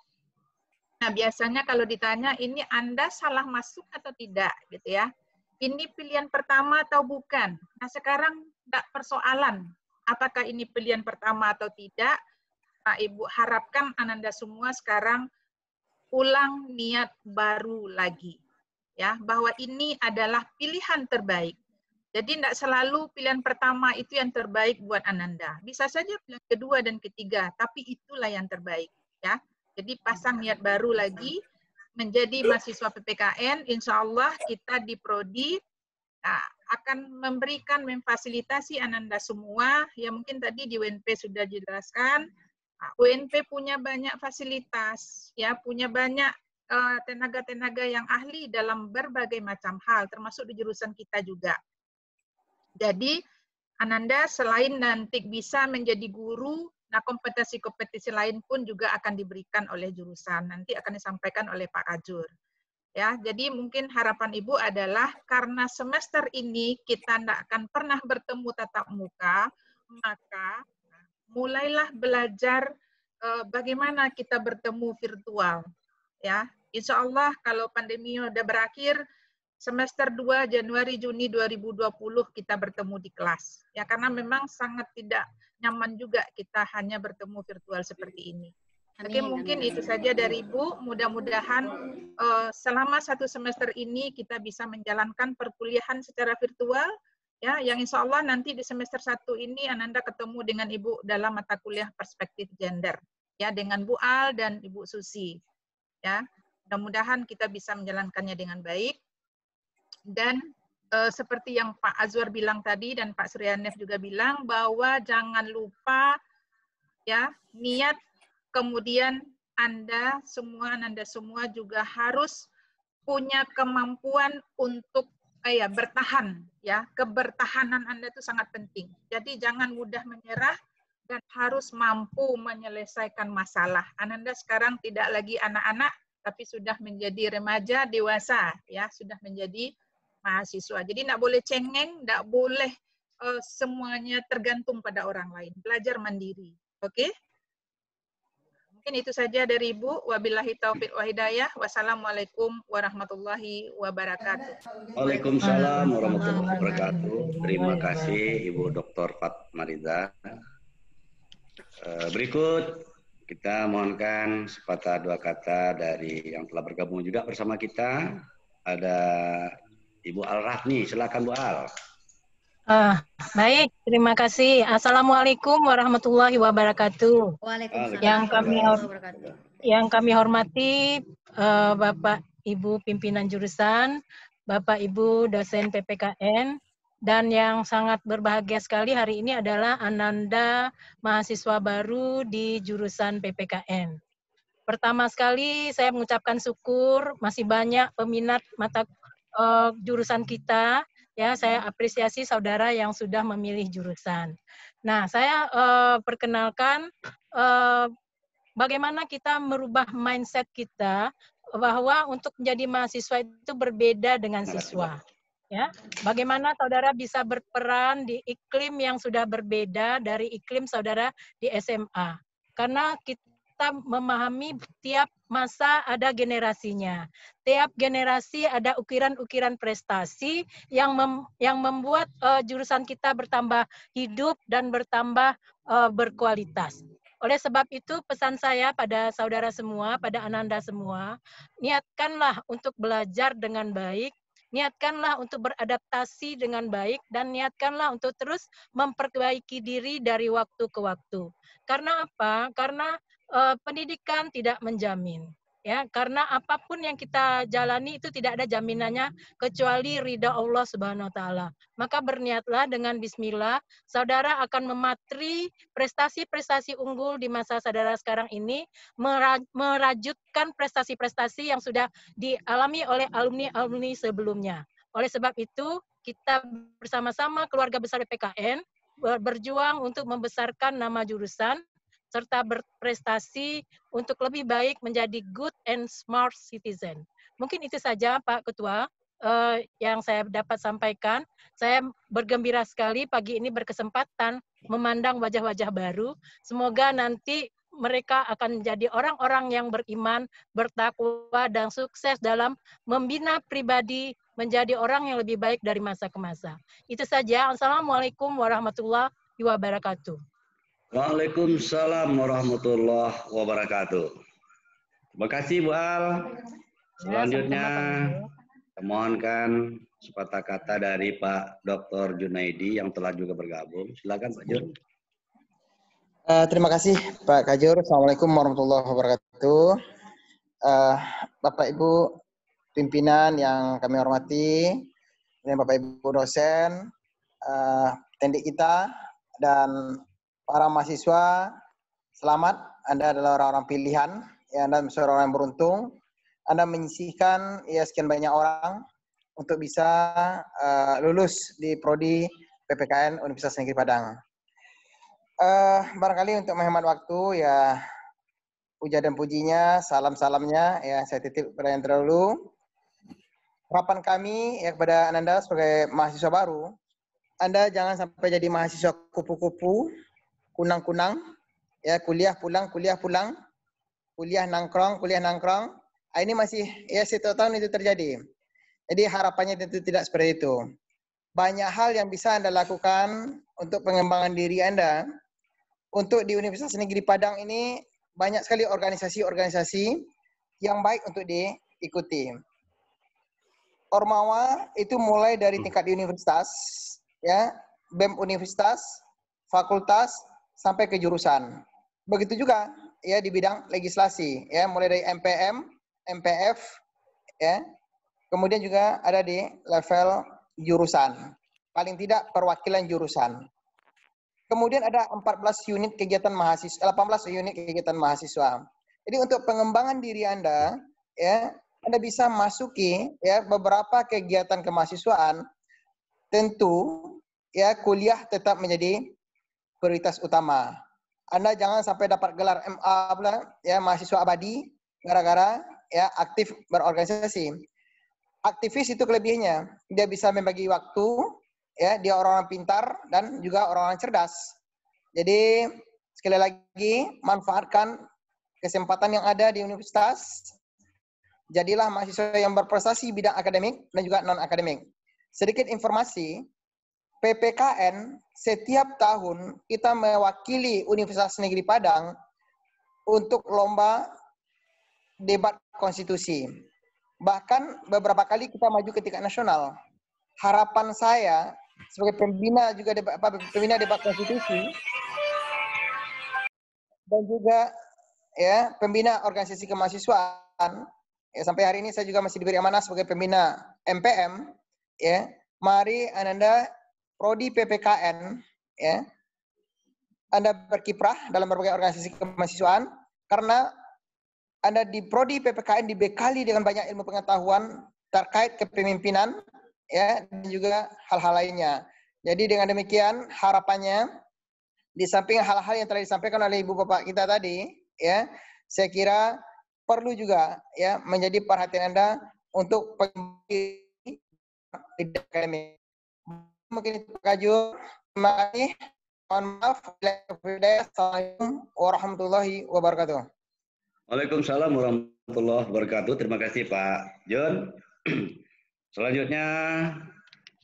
Nah, biasanya kalau ditanya ini Anda salah masuk atau tidak gitu ya. Ini pilihan pertama atau bukan. Nah, sekarang tidak persoalan apakah ini pilihan pertama atau tidak. Pak Ibu harapkan Ananda semua sekarang ulang niat baru lagi. Ya, bahwa ini adalah pilihan terbaik. Jadi tidak selalu pilihan pertama itu yang terbaik buat Ananda. Bisa saja pilihan kedua dan ketiga, tapi itulah yang terbaik. Ya. Jadi pasang niat baru lagi, menjadi mahasiswa PPKN, insya Allah kita di Prodi akan memberikan, memfasilitasi Ananda semua, ya mungkin tadi di UNP sudah dijelaskan, UNP punya banyak fasilitas, ya punya banyak tenaga-tenaga yang ahli dalam berbagai macam hal, termasuk di jurusan kita juga. Jadi, Ananda selain nanti bisa menjadi guru, nah kompetisi-kompetisi lain pun juga akan diberikan oleh jurusan. Nanti akan disampaikan oleh Pak Kajur. Ya, jadi mungkin harapan Ibu adalah karena semester ini kita tidak akan pernah bertemu tatap muka, maka mulailah belajar bagaimana kita bertemu virtual. Ya, insya Allah kalau pandemi sudah berakhir, semester 2 Januari Juni 2020 kita bertemu di kelas. Ya karena memang sangat tidak nyaman juga kita hanya bertemu virtual seperti ini. Oke, mungkin itu saja dari Ibu. Mudah-mudahan selama 1 semester ini kita bisa menjalankan perkuliahan secara virtual. Ya, yang insya Allah nanti di semester 1 ini Ananda ketemu dengan Ibu dalam mata kuliah perspektif gender. Ya, dengan Bu Al dan Ibu Susi. Ya, mudah-mudahan kita bisa menjalankannya dengan baik. Dan seperti yang Pak Azwar bilang tadi dan Pak Suryanef juga bilang bahwa jangan lupa ya niat, kemudian Anda semua juga harus punya kemampuan untuk bertahan ya. Kebertahanan Anda itu sangat penting. Jadi jangan mudah menyerah, dan harus mampu menyelesaikan masalah. Ananda sekarang tidak lagi anak-anak, tapi sudah menjadi remaja, dewasa, ya, sudah menjadi mahasiswa. Jadi tidak boleh cengeng, tidak boleh semuanya tergantung pada orang lain. Belajar mandiri. Oke? Mungkin itu saja dari Ibu. Wabillahi taufiq wa hidayah. Wassalamualaikum warahmatullahi wabarakatuh. Waalaikumsalam warahmatullahi wabarakatuh. Terima kasih Ibu Dr. Fatmariza. Berikut kita mohonkan sepatah dua kata dari yang telah bergabung juga bersama kita. Ada Ibu Al-Rahmi, silakan Bu Al. Baik, terima kasih. Assalamualaikum warahmatullahi wabarakatuh. Waalaikumsalam Yang kami hormati Bapak Ibu pimpinan jurusan, Bapak Ibu dosen PPKN, dan yang sangat berbahagia sekali hari ini adalah Ananda mahasiswa baru di jurusan PPKN. Pertama sekali saya mengucapkan syukur masih banyak peminat mata jurusan kita. Ya, saya apresiasi saudara yang sudah memilih jurusan. Nah, saya perkenalkan bagaimana kita merubah mindset kita bahwa untuk menjadi mahasiswa itu berbeda dengan siswa. Ya, bagaimana saudara bisa berperan di iklim yang sudah berbeda dari iklim saudara di SMA. Karena kita memahami tiap masa ada generasinya. Tiap generasi ada ukiran-ukiran prestasi yang membuat jurusan kita bertambah hidup dan bertambah berkualitas. Oleh sebab itu pesan saya pada saudara semua, pada Ananda semua, niatkanlah untuk belajar dengan baik, niatkanlah untuk beradaptasi dengan baik, dan niatkanlah untuk terus memperbaiki diri dari waktu ke waktu. Karena apa? Karena pendidikan tidak menjamin. Ya, karena apapun yang kita jalani itu tidak ada jaminannya kecuali ridha Allah Subhanahu wa taala. Maka berniatlah dengan bismillah, saudara akan mematri prestasi-prestasi unggul di masa saudara sekarang ini, merajutkan prestasi-prestasi yang sudah dialami oleh alumni-alumni sebelumnya. Oleh sebab itu, kita bersama-sama keluarga besar PKN berjuang untuk membesarkan nama jurusan serta berprestasi untuk lebih baik menjadi good and smart citizen. Mungkin itu saja Pak Ketua yang saya dapat sampaikan. Saya bergembira sekali pagi ini berkesempatan memandang wajah-wajah baru. Semoga nanti mereka akan menjadi orang-orang yang beriman, bertakwa, dan sukses dalam membina pribadi menjadi orang yang lebih baik dari masa ke masa. Itu saja. Assalamualaikum warahmatullahi wabarakatuh. Waalaikumsalam warahmatullahi wabarakatuh. Terima kasih Bu Al. Selanjutnya, mohonkan sepatah kata dari Pak Dr. Junaidi yang telah juga bergabung. Silakan Pak Jun. Terima kasih Pak Kajur. Assalamualaikum warahmatullahi wabarakatuh. Bapak Ibu pimpinan yang kami hormati, dan Bapak Ibu dosen, tendik kita, dan para mahasiswa, selamat. Anda adalah orang-orang pilihan, ya, Anda seorang orang yang beruntung. Anda menyisihkan ya sekian banyak orang untuk bisa lulus di prodi PPKN Universitas Negeri Padang. Barangkali untuk menghemat waktu, ya puja dan pujinya, salam-salamnya, ya saya titip pada yang terdahulu. Harapan kami ya kepada Ananda sebagai mahasiswa baru, Anda jangan sampai jadi mahasiswa kupu-kupu, kunang-kunang, ya kuliah pulang, kuliah nangkrong. Ini masih ya 1 tahun itu terjadi. Jadi harapannya tentu tidak seperti itu. Banyak hal yang bisa Anda lakukan untuk pengembangan diri Anda. Untuk di Universitas Negeri Padang ini banyak sekali organisasi-organisasi yang baik untuk diikuti. Ormawa itu mulai dari tingkat universitas, ya, BEM universitas, fakultas, sampai ke jurusan. Begitu juga ya di bidang legislasi, ya, mulai dari MPM, MPF, ya. Kemudian juga ada di level jurusan. Paling tidak perwakilan jurusan. Kemudian ada 14 unit kegiatan mahasiswa, 18 unit kegiatan mahasiswa. Jadi untuk pengembangan diri Anda, ya, Anda bisa masuki ya beberapa kegiatan kemahasiswaan. Tentu ya kuliah tetap menjadi prioritas utama. Anda jangan sampai dapat gelar MA pula, ya, mahasiswa abadi, gara-gara ya aktif berorganisasi. Aktivis itu kelebihannya, dia bisa membagi waktu, ya, dia orang-orang pintar dan juga orang-orang cerdas. Jadi sekali lagi manfaatkan kesempatan yang ada di universitas. Jadilah mahasiswa yang berprestasi bidang akademik dan juga non akademik. Sedikit informasi, PPKN setiap tahun kita mewakili Universitas Negeri Padang untuk lomba debat konstitusi. Bahkan beberapa kali kita maju ke tingkat nasional. Harapan saya sebagai pembina juga pembina debat konstitusi dan juga ya pembina organisasi kemahasiswaan, ya, sampai hari ini saya juga masih diberi amanah sebagai pembina MPM, ya. Mari Ananda prodi PPKN, ya, Anda berkiprah dalam berbagai organisasi kemahasiswaan, karena Anda di prodi PPKN dibekali dengan banyak ilmu pengetahuan terkait kepemimpinan, ya, dan juga hal-hal lainnya. Jadi dengan demikian harapannya, di samping hal-hal yang telah disampaikan oleh Ibu Bapak kita tadi, ya, saya kira perlu juga ya menjadi perhatian Anda untuk akademik. Mungkin itu Pak Kajur. Terima kasih. Mohon maaf. Assalamualaikum warahmatullahi wabarakatuh. Waalaikumsalam warahmatullahi wabarakatuh. Terima kasih Pak John. Selanjutnya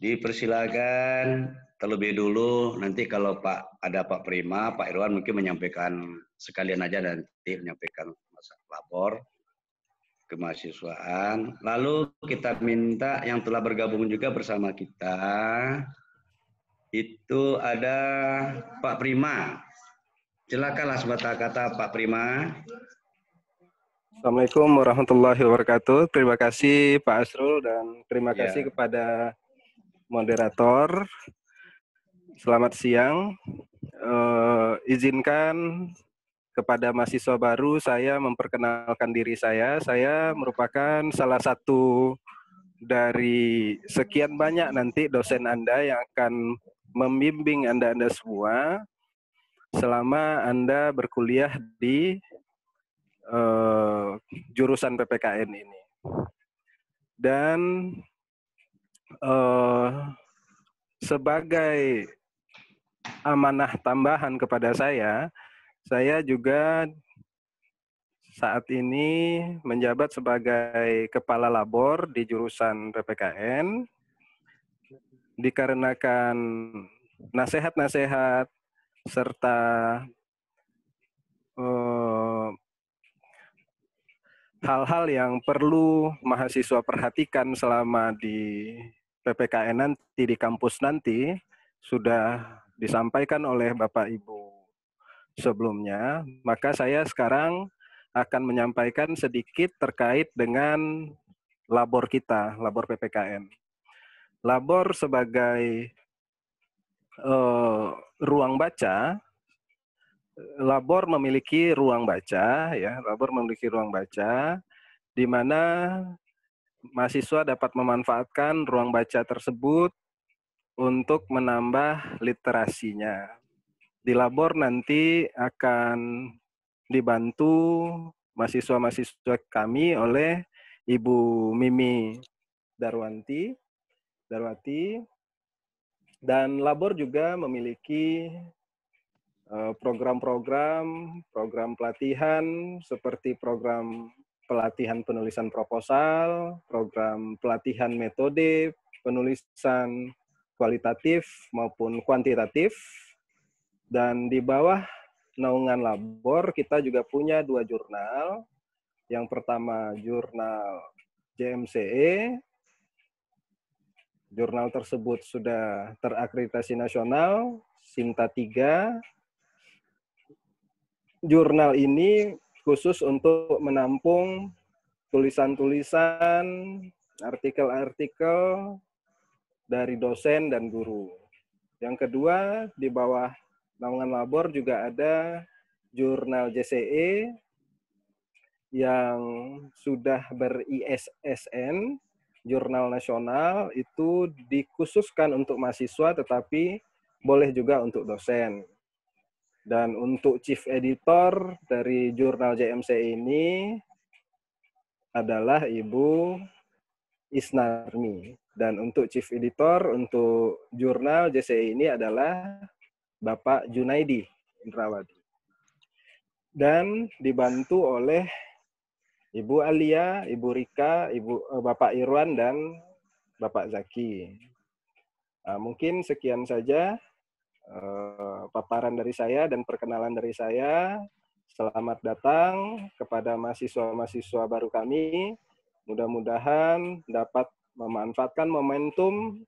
dipersilakan terlebih dulu, nanti kalau ada Pak Prima, Pak Irwan mungkin menyampaikan sekalian aja, nanti menyampaikan masalah lapor kemahasiswaan. Lalu kita minta yang telah bergabung juga bersama kita, itu ada Pak Prima. Silakanlah sepatah kata Pak Prima. Assalamualaikum warahmatullahi wabarakatuh. Terima kasih Pak Asrul dan terima kasih kepada moderator. Selamat siang. Izinkan kepada mahasiswa baru saya memperkenalkan diri saya. Saya merupakan salah satu dari sekian banyak nanti dosen Anda yang akan membimbing Anda semua selama Anda berkuliah di jurusan PPKN ini. Dan sebagai amanah tambahan kepada saya juga saat ini menjabat sebagai kepala labor di jurusan PPKN, dikarenakan nasihat-nasihat serta hal-hal yang perlu mahasiswa perhatikan selama di PPKN nanti, di kampus nanti, sudah disampaikan oleh Bapak Ibu sebelumnya. Maka saya sekarang akan menyampaikan sedikit terkait dengan labor kita, labor PPKN. Labor sebagai ruang baca, labor memiliki ruang baca, ya, labor memiliki ruang baca, di mana mahasiswa dapat memanfaatkan ruang baca tersebut untuk menambah literasinya. Di labor nanti akan dibantu mahasiswa-mahasiswa kami oleh Ibu Mimi Darwati, dan labor juga memiliki program pelatihan seperti program pelatihan penulisan proposal, program pelatihan metode penulisan kualitatif maupun kuantitatif. Dan di bawah naungan labor kita juga punya 2 jurnal. Yang pertama jurnal JMCE. Jurnal tersebut sudah terakreditasi nasional, Sinta 3. Jurnal ini khusus untuk menampung tulisan-tulisan, artikel-artikel dari dosen dan guru. Yang kedua, di bawah naungan labor juga ada jurnal JCE yang sudah ber-ISSN, jurnal nasional, itu dikhususkan untuk mahasiswa tetapi boleh juga untuk dosen. Dan untuk chief editor dari jurnal JMC ini adalah Ibu Isnarmi. Dan untuk chief editor untuk jurnal JCI ini adalah Bapak Junaidi Indrawadi. Dan dibantu oleh Ibu Alia, Ibu Rika, Bapak Irwan, dan Bapak Zaki. Nah, mungkin sekian saja paparan dari saya dan perkenalan dari saya. Selamat datang kepada mahasiswa-mahasiswa baru kami. Mudah-mudahan dapat memanfaatkan momentum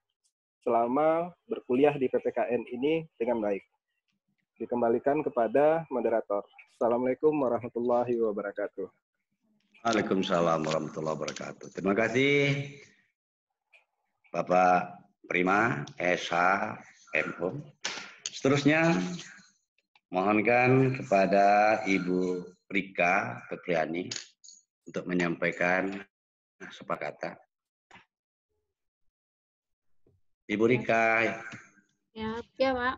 selama berkuliah di PPKN ini dengan baik. Dikembalikan kepada moderator. Assalamualaikum warahmatullahi wabarakatuh. Waalaikumsalam warahmatullahi wabarakatuh. Terima kasih Bapak Prima, SH, MO. Seterusnya, mohonkan kepada Ibu Rika Petriani untuk menyampaikan sepakatan. Ibu Rika. Ya, Pak.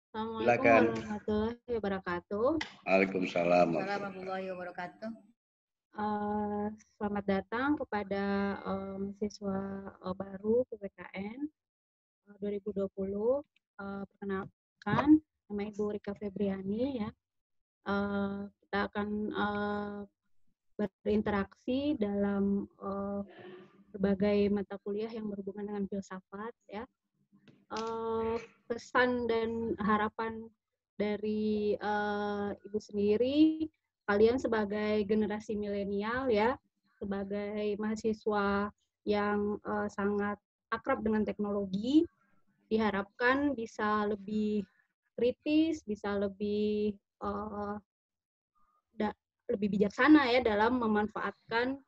Assalamualaikum Silakan. warahmatullahi wabarakatuh. Waalaikumsalam warahmatullahi wabarakatuh. Selamat datang kepada siswa baru PPKN 2020. Perkenalkan, nama Ibu Rika Febriani ya. Kita akan berinteraksi dalam berbagai mata kuliah yang berhubungan dengan filsafat ya. Pesan dan harapan dari Ibu sendiri, kalian sebagai generasi milenial ya, sebagai mahasiswa yang sangat akrab dengan teknologi, diharapkan bisa lebih kritis, bisa lebih lebih bijaksana ya dalam memanfaatkan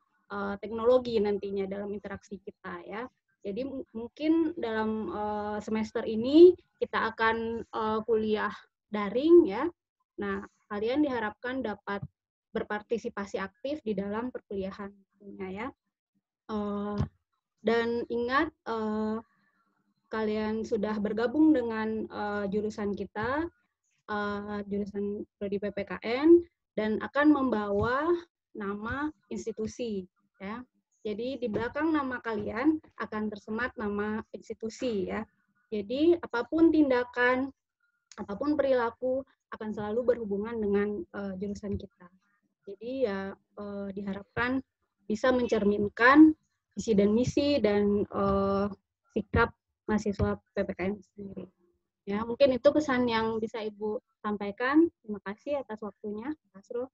teknologi nantinya dalam interaksi kita ya. Jadi mungkin dalam semester ini kita akan kuliah daring ya. Nah, kalian diharapkan dapat berpartisipasi aktif di dalam perkuliahan tentunya ya. Dan ingat kalian sudah bergabung dengan jurusan kita, jurusan Prodi PPKN, dan akan membawa nama institusi ya. Jadi di belakang nama kalian akan tersemat nama institusi ya. Jadi apapun tindakan, apapun perilaku akan selalu berhubungan dengan jurusan kita. Jadi ya diharapkan bisa mencerminkan visi dan misi dan sikap mahasiswa PPKN sendiri. Ya, mungkin itu pesan yang bisa Ibu sampaikan. Terima kasih atas waktunya, Mas Ro.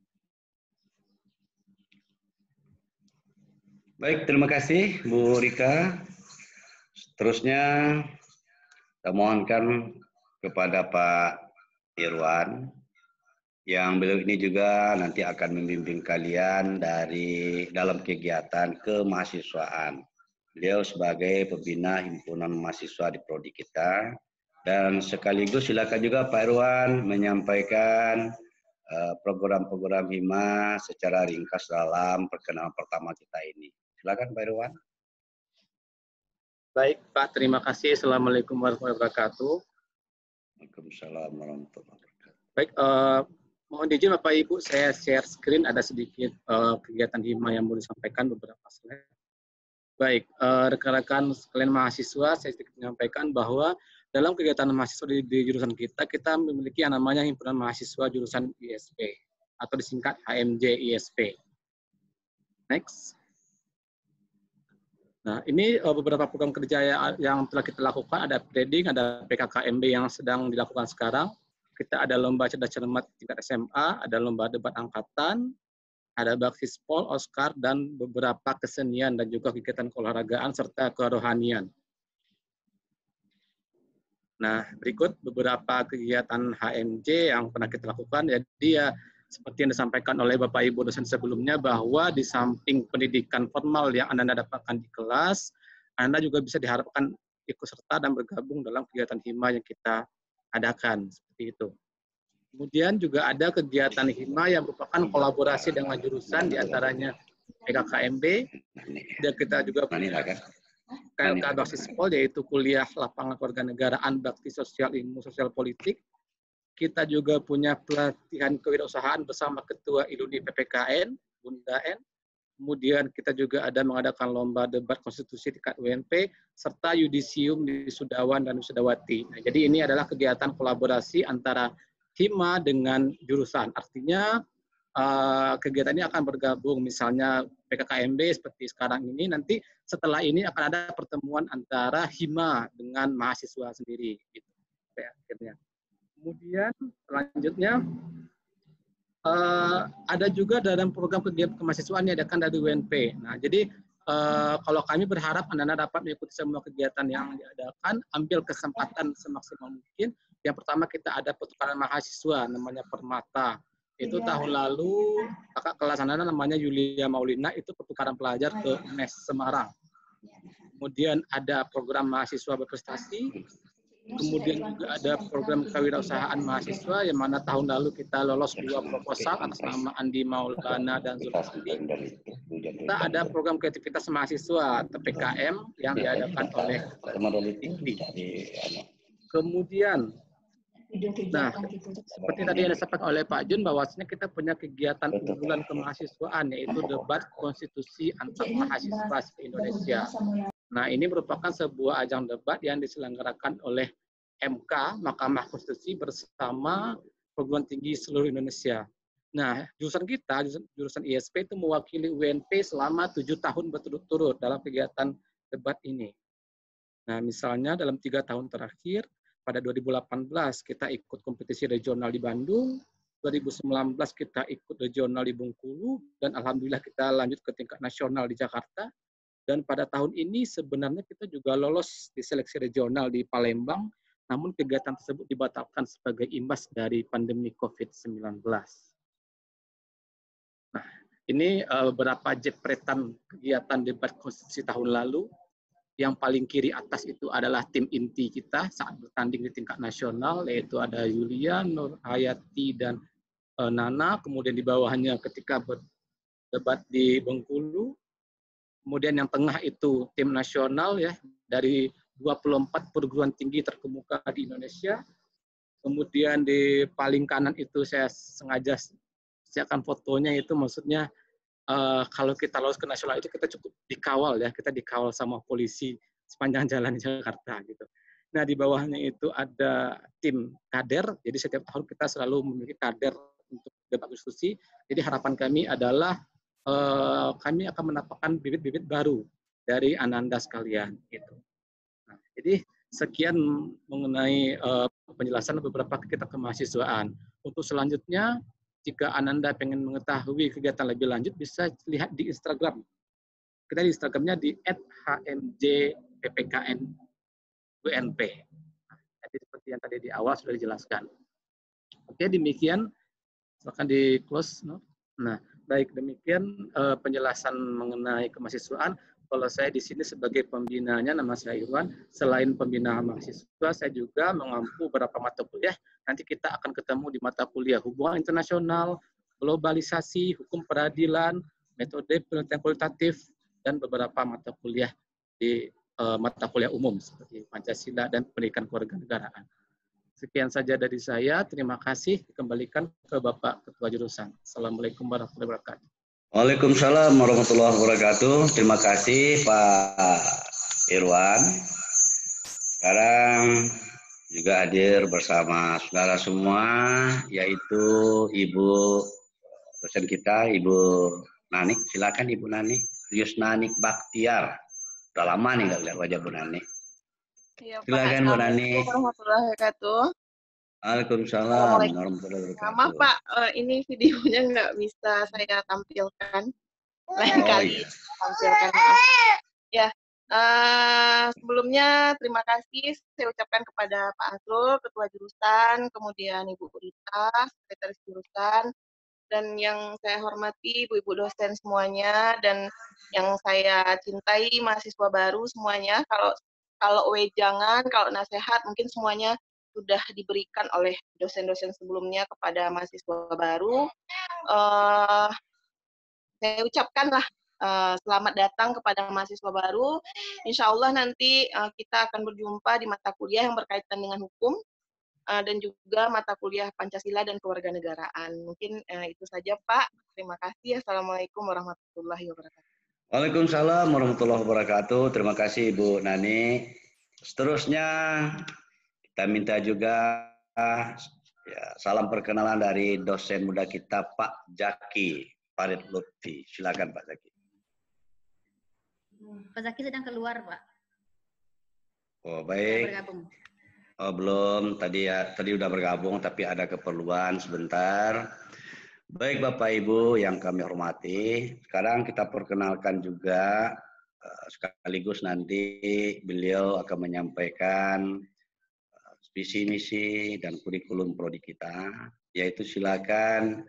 Baik, terima kasih Bu Rika. Seterusnya kita mohonkan kepada Pak Irwan, yang beliau ini juga nanti akan membimbing kalian dalam kegiatan kemahasiswaan. Beliau sebagai pembina himpunan mahasiswa di prodi kita, dan sekaligus silakan juga Pak Irwan menyampaikan program-program Hima secara ringkas dalam perkenalan pertama kita ini. Silakan Pak Irwan. Baik Pak, terima kasih. Assalamualaikum warahmatullahi wabarakatuh. Waalaikumsalam warahmatullahi wabarakatuh. Baik, mohon izin Bapak Ibu, saya share screen, ada sedikit kegiatan Hima yang boleh disampaikan beberapa slide. Baik, rekan-rekan sekalian mahasiswa, saya sedikit menyampaikan bahwa dalam kegiatan mahasiswa di jurusan kita, kita memiliki yang namanya Himpunan Mahasiswa Jurusan ISP, atau disingkat HMJ ISP. Next. Nah, ini beberapa program kerja yang telah kita lakukan, ada trading, ada PKKMB yang sedang dilakukan sekarang. Kita ada lomba cerdas cermat tingkat SMA, ada lomba debat angkatan, ada Baksispol, Oscar, dan beberapa kesenian dan juga kegiatan keolahragaan serta kerohanian. Nah, berikut beberapa kegiatan HMJ yang pernah kita lakukan. Jadi ya, seperti yang disampaikan oleh Bapak Ibu dosen sebelumnya, bahwa di samping pendidikan formal yang Anda dapatkan di kelas, Anda juga bisa diharapkan ikut serta dan bergabung dalam kegiatan Hima yang kita adakan. Seperti itu. Kemudian juga ada kegiatan Hima yang merupakan kolaborasi dengan jurusan, diantaranya PKKMB, dan kita juga KLK Baksispol, yaitu kuliah lapangan kewarganegaraan bakti sosial ilmu sosial politik. kita juga punya pelatihan kewirausahaan bersama Ketua ILUNI PPKN, Bunda N. Kemudian kita juga ada mengadakan lomba debat konstitusi tingkat UNP, serta yudisium di Wisudawan dan Wisudawati. Nah, jadi ini adalah kegiatan kolaborasi antara Hima dengan jurusan. Artinya kegiatan ini akan bergabung, misalnya PKKMB seperti sekarang ini, nanti setelah ini akan ada pertemuan antara Hima dengan mahasiswa sendiri. Gitu. Akhirnya. Kemudian selanjutnya ada juga dalam program kegiatan kemahasiswaan yang diadakan dari UNP. Nah, jadi kalau kami berharap Anda dapat mengikuti semua kegiatan yang diadakan, ambil kesempatan semaksimal mungkin. Yang pertama kita ada pertukaran mahasiswa, namanya Permata. Itu tahun lalu kakak kelas Anda namanya Yulia Maulina, itu pertukaran pelajar ke UNES Semarang. Kemudian ada program mahasiswa berprestasi. Kemudian juga ada program kewirausahaan mahasiswa yang mana tahun lalu kita lolos 2 proposal atas nama Andi Maulana dan Zulfandi. Kita ada program kreativitas mahasiswa atau PKM yang diadakan oleh IKTI. Kemudian, nah, seperti tadi yang disampaikan oleh Pak Jun, bahwasanya kita punya kegiatan unggulan kemahasiswaan, yaitu debat konstitusi antar mahasiswa Indonesia. Nah, ini merupakan sebuah ajang debat yang diselenggarakan oleh MK, Mahkamah Konstitusi, bersama perguruan tinggi seluruh Indonesia. Nah, jurusan kita, jurusan ISP itu mewakili UNP selama 7 tahun berturut-turut dalam kegiatan debat ini. Nah, misalnya dalam 3 tahun terakhir, pada 2018 kita ikut kompetisi regional di Bandung, 2019 kita ikut regional di Bengkulu, dan alhamdulillah kita lanjut ke tingkat nasional di Jakarta. Dan pada tahun ini sebenarnya kita juga lolos di seleksi regional di Palembang, namun kegiatan tersebut dibatalkan sebagai imbas dari pandemi COVID-19. Nah, ini beberapa jepretan kegiatan debat konstitusi tahun lalu. Yang paling kiri atas itu adalah tim inti kita saat bertanding di tingkat nasional, yaitu ada Yulia, Nur Hayati, dan Nana. Kemudian di bawahnya ketika berdebat di Bengkulu. Kemudian yang tengah itu tim nasional ya, dari 24 perguruan tinggi terkemuka di Indonesia. Kemudian di paling kanan itu saya sengaja siapkan fotonya, itu maksudnya kalau kita lolos ke nasional itu kita cukup dikawal ya, kita dikawal sama polisi sepanjang jalan di Jakarta gitu. Nah, di bawahnya itu ada tim kader, jadi setiap tahun kita selalu memiliki kader untuk debat konstitusi. Jadi harapan kami adalah kami akan mendapatkan bibit-bibit baru dari Ananda sekalian. Gitu. Nah, jadi sekian mengenai penjelasan beberapa kegiatan kemahasiswaan. Untuk selanjutnya, jika Ananda pengen mengetahui kegiatan lebih lanjut, bisa lihat di Instagram. Kita di Instagramnya di @hmjppknunp. Nah, jadi seperti yang tadi di awal sudah dijelaskan. Oke, demikian. Silakan di close. No? Nah, baik, demikian penjelasan mengenai kemahasiswaan. Kalau saya di sini sebagai pembinanya, nama saya Irwan. Selain pembina mahasiswa, saya juga mengampu beberapa mata kuliah. Nanti kita akan ketemu di mata kuliah hubungan internasional, globalisasi, hukum peradilan, metode penelitian kualitatif, dan beberapa mata kuliah di mata kuliah umum seperti Pancasila dan pendidikan kewarganegaraan. Sekian saja dari saya. Terima kasih. Dikembalikan ke Bapak Ketua Jurusan. Assalamualaikum warahmatullahi wabarakatuh. Waalaikumsalam warahmatullahi wabarakatuh. Terima kasih Pak Irwan. Sekarang juga hadir bersama saudara semua, yaitu Ibu dosen kita, Ibu Nanik. Silakan Ibu Nanik. Yusnanik Baktiar. Udah lama nih nggak lihat wajah Bu Nanik. Ya, silakan Bu Nanik. Warahmatullahi wabarakatuh. Waalaikumsalam warahmatullahi wabarakatuh. Maaf Pak, ini videonya nggak bisa saya tampilkan. Lain kali tampilkan. Ya, sebelumnya terima kasih saya ucapkan kepada Pak Azrul, Ketua Jurusan, kemudian Ibu Rita, Sekretaris Jurusan, dan yang saya hormati Ibu-Ibu dosen semuanya, dan yang saya cintai mahasiswa baru semuanya. Kalau wejangan, kalau nasihat, mungkin semuanya sudah diberikan oleh dosen-dosen sebelumnya kepada mahasiswa baru. Saya ucapkanlah selamat datang kepada mahasiswa baru. Insya Allah nanti kita akan berjumpa di mata kuliah yang berkaitan dengan hukum. dan juga mata kuliah Pancasila dan Kewarganegaraan. Mungkin itu saja, Pak. Terima kasih. Assalamualaikum warahmatullahi wabarakatuh. Waalaikumsalam warahmatullahi wabarakatuh. Terima kasih Ibu Nani. Seterusnya kita minta juga ya, salam perkenalan dari dosen muda kita Pak Zaki Farid Lutfi. Silakan Pak Zaki. Pak Zaki sedang keluar, Pak. Oh baik. Bergabung. Oh belum. Tadi udah bergabung tapi ada keperluan sebentar. Baik Bapak Ibu yang kami hormati, sekarang kita perkenalkan juga sekaligus nanti beliau akan menyampaikan visi misi dan kurikulum prodi kita, yaitu silakan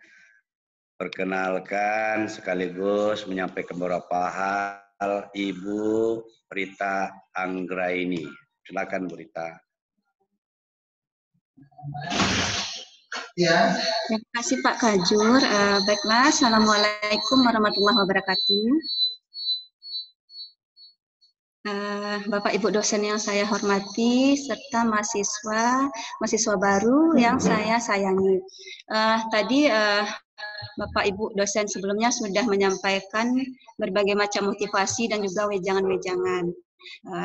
perkenalkan sekaligus menyampaikan beberapa hal Ibu Rita Anggraini. Silakan Bu Rita. Ya. Terima kasih Pak Kajur. Baiklah, Assalamualaikum warahmatullahi wabarakatuh. Bapak Ibu dosen yang saya hormati, serta mahasiswa baru yang saya sayangi. Tadi Bapak Ibu dosen sebelumnya sudah menyampaikan berbagai macam motivasi dan juga wejangan-wejangan.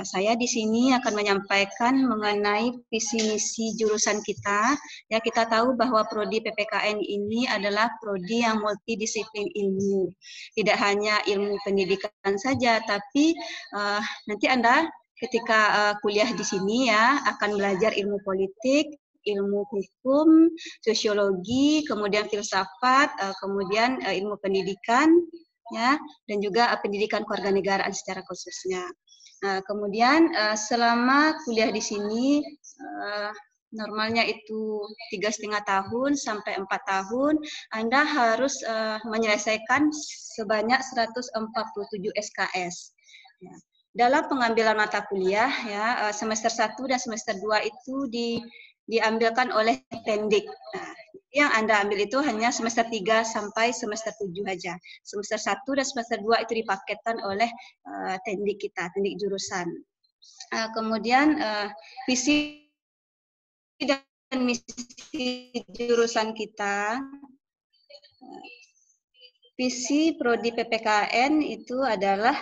Saya di sini akan menyampaikan mengenai visi misi jurusan kita. Ya, kita tahu bahwa prodi PPKN ini adalah prodi yang multidisiplin ilmu. Tidak hanya ilmu pendidikan saja, tapi nanti Anda ketika kuliah di sini ya akan belajar ilmu politik, ilmu hukum, sosiologi, kemudian filsafat, kemudian ilmu pendidikan, ya, dan juga pendidikan kewarganegaraan secara khususnya. Kemudian selama kuliah di sini normalnya itu 3,5 tahun sampai 4 tahun, Anda harus menyelesaikan sebanyak 147 SKS. Ya. Dalam pengambilan mata kuliah, ya, semester 1 dan semester 2 itu diambilkan oleh Tendik. Nah, yang Anda ambil itu hanya semester 3 sampai semester 7 aja. Semester 1 dan semester 2 itu dipaketkan oleh Tendik kita, Tendik jurusan. Kemudian visi dan misi jurusan kita, visi prodi PPKN itu adalah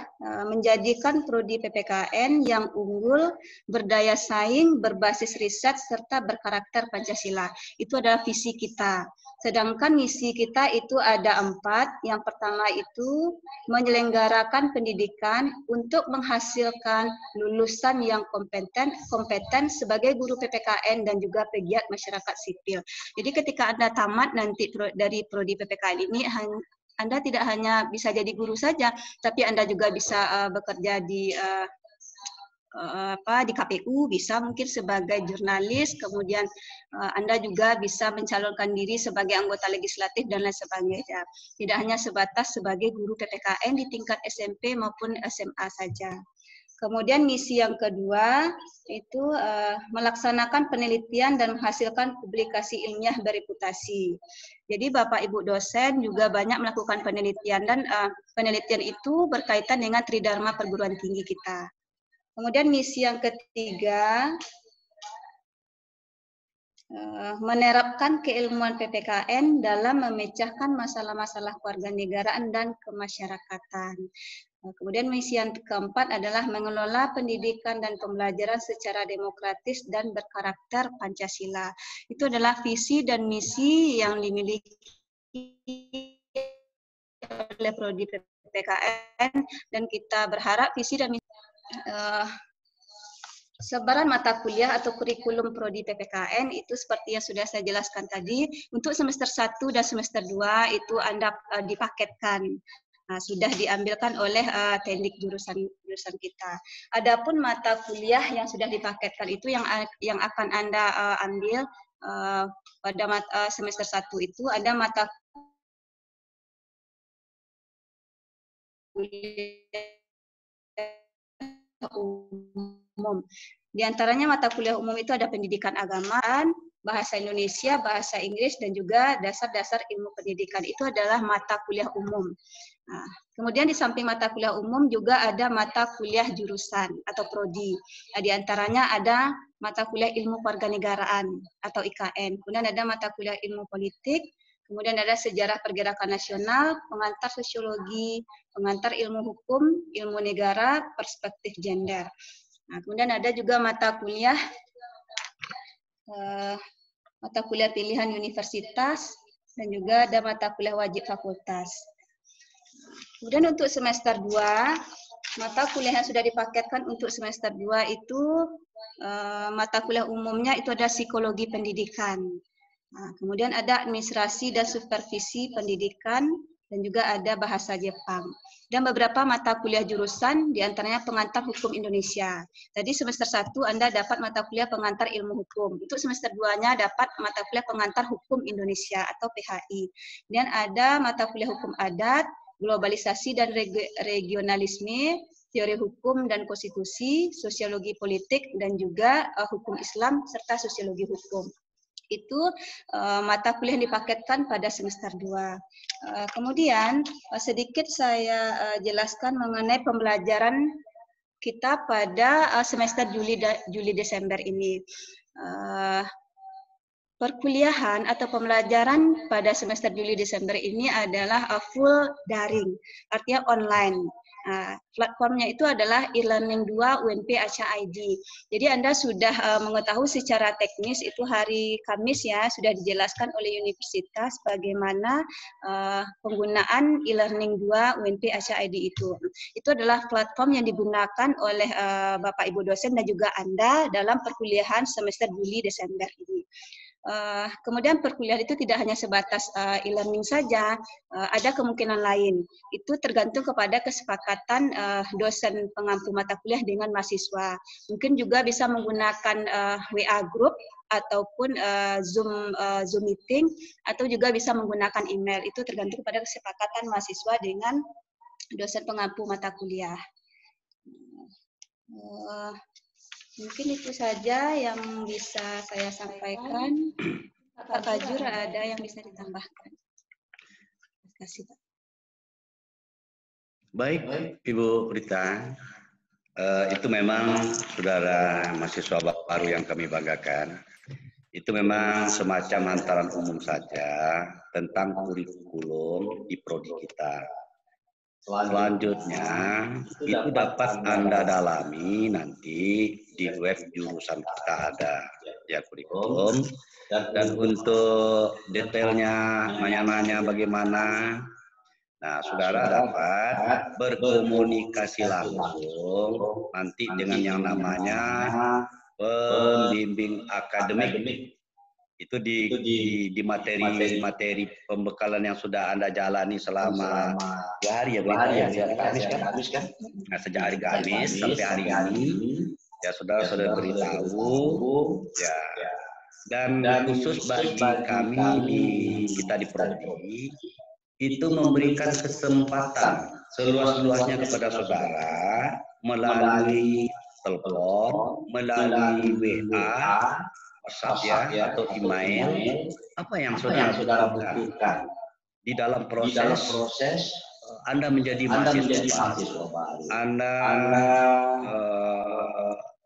menjadikan prodi PPKN yang unggul, berdaya saing, berbasis riset, serta berkarakter Pancasila. Itu adalah visi kita. Sedangkan misi kita itu ada 4. Yang pertama itu menyelenggarakan pendidikan untuk menghasilkan lulusan yang kompeten sebagai guru PPKN dan juga pegiat masyarakat sipil. Jadi ketika Anda tamat nanti dari prodi PPKN ini, Anda tidak hanya bisa jadi guru saja, tapi Anda juga bisa bekerja di KPU, bisa mungkin sebagai jurnalis, kemudian Anda juga bisa mencalonkan diri sebagai anggota legislatif dan lain sebagainya. Tidak hanya sebatas sebagai guru PPKN di tingkat SMP maupun SMA saja. Kemudian misi yang kedua itu melaksanakan penelitian dan menghasilkan publikasi ilmiah bereputasi. Jadi Bapak Ibu dosen juga banyak melakukan penelitian dan penelitian itu berkaitan dengan tridharma perguruan tinggi kita. Kemudian misi yang ketiga menerapkan keilmuan PPKN dalam memecahkan masalah-masalah kewarganegaraan dan kemasyarakatan. Kemudian misi yang keempat adalah mengelola pendidikan dan pembelajaran secara demokratis dan berkarakter Pancasila. Itu adalah visi dan misi yang dimiliki oleh prodi PPKN dan kita berharap visi dan misi sebaran mata kuliah atau kurikulum prodi PPKN itu seperti yang sudah saya jelaskan tadi, untuk semester 1 dan semester 2 itu Anda dipaketkan. Sudah diambilkan oleh Tendik jurusan kita. Adapun mata kuliah yang sudah dipaketkan itu yang akan Anda ambil pada semester 1 itu ada mata kuliah umum. Di antaranya mata kuliah umum itu ada pendidikan agama, bahasa Indonesia, bahasa Inggris, dan juga dasar-dasar ilmu pendidikan. Itu adalah mata kuliah umum. Nah, kemudian di samping mata kuliah umum juga ada mata kuliah jurusan atau prodi. Nah, di antaranya ada mata kuliah ilmu kewarganegaraan atau IKN. Kemudian ada mata kuliah ilmu politik, kemudian ada sejarah pergerakan nasional, pengantar sosiologi, pengantar ilmu hukum, ilmu negara, perspektif gender. Nah, kemudian ada juga mata kuliah pilihan universitas, dan juga ada mata kuliah wajib fakultas. Kemudian untuk semester 2, mata kuliah yang sudah dipaketkan untuk semester 2 itu mata kuliah umumnya itu ada psikologi pendidikan. Nah, kemudian ada administrasi dan supervisi pendidikan, dan juga ada bahasa Jepang. Dan beberapa mata kuliah jurusan, diantaranya pengantar hukum Indonesia. Tadi semester 1 Anda dapat mata kuliah pengantar ilmu hukum. Untuk semester 2-nya dapat mata kuliah pengantar hukum Indonesia atau PHI. Kemudian ada mata kuliah hukum adat, globalisasi dan regionalisme, teori hukum dan konstitusi, sosiologi politik, dan juga hukum Islam serta sosiologi hukum. Itu mata kuliah yang dipaketkan pada semester 2. Kemudian sedikit saya jelaskan mengenai pembelajaran kita pada semester Juli-Desember ini. Perkuliahan atau pembelajaran pada semester Juli-Desember ini adalah full daring, artinya online. Platformnya itu adalah e-learning 2 UNP Aceh ID. Jadi Anda sudah mengetahui secara teknis itu hari Kamis ya, sudah dijelaskan oleh universitas bagaimana penggunaan e-learning 2 UNP Aceh ID itu. Itu adalah platform yang digunakan oleh Bapak Ibu dosen dan juga Anda dalam perkuliahan semester Juli-Desember ini. Kemudian perkuliahan itu tidak hanya sebatas e-learning saja, ada kemungkinan lain. Itu tergantung kepada kesepakatan dosen pengampu mata kuliah dengan mahasiswa. Mungkin juga bisa menggunakan WA group ataupun Zoom meeting, atau juga bisa menggunakan email. Itu tergantung kepada kesepakatan mahasiswa dengan dosen pengampu mata kuliah. Mungkin itu saja yang bisa saya sampaikan. Pak Fajur, ada yang bisa ditambahkan? Terima kasih, Pak. Baik, Ibu Rita. Itu memang saudara mahasiswa baru yang kami banggakan. Itu memang semacam hantaran umum saja tentang kurikulum di prodi kita. Selanjutnya itu dapat Anda dalami nanti di web jurusan kita ada ya kurikulum, dan untuk detailnya nanya-nanya bagaimana, nah saudara dapat berkomunikasi langsung nanti dengan yang namanya pembimbing akademik. Itu di materi pembekalan yang sudah Anda jalani selama 2 hari ya, Kamis kan? Nah, sejak hari Kamis sampai hari ini ya saudara sudah beritahu ya. Dan khusus bagi kami kita di prodi itu memberikan kesempatan seluas-luasnya kepada saudara melalui telepon, melalui WA, WhatsApp ya, atau email, apa yang saudara butuhkan di dalam proses Anda menjadi mahasiswa baru. Anda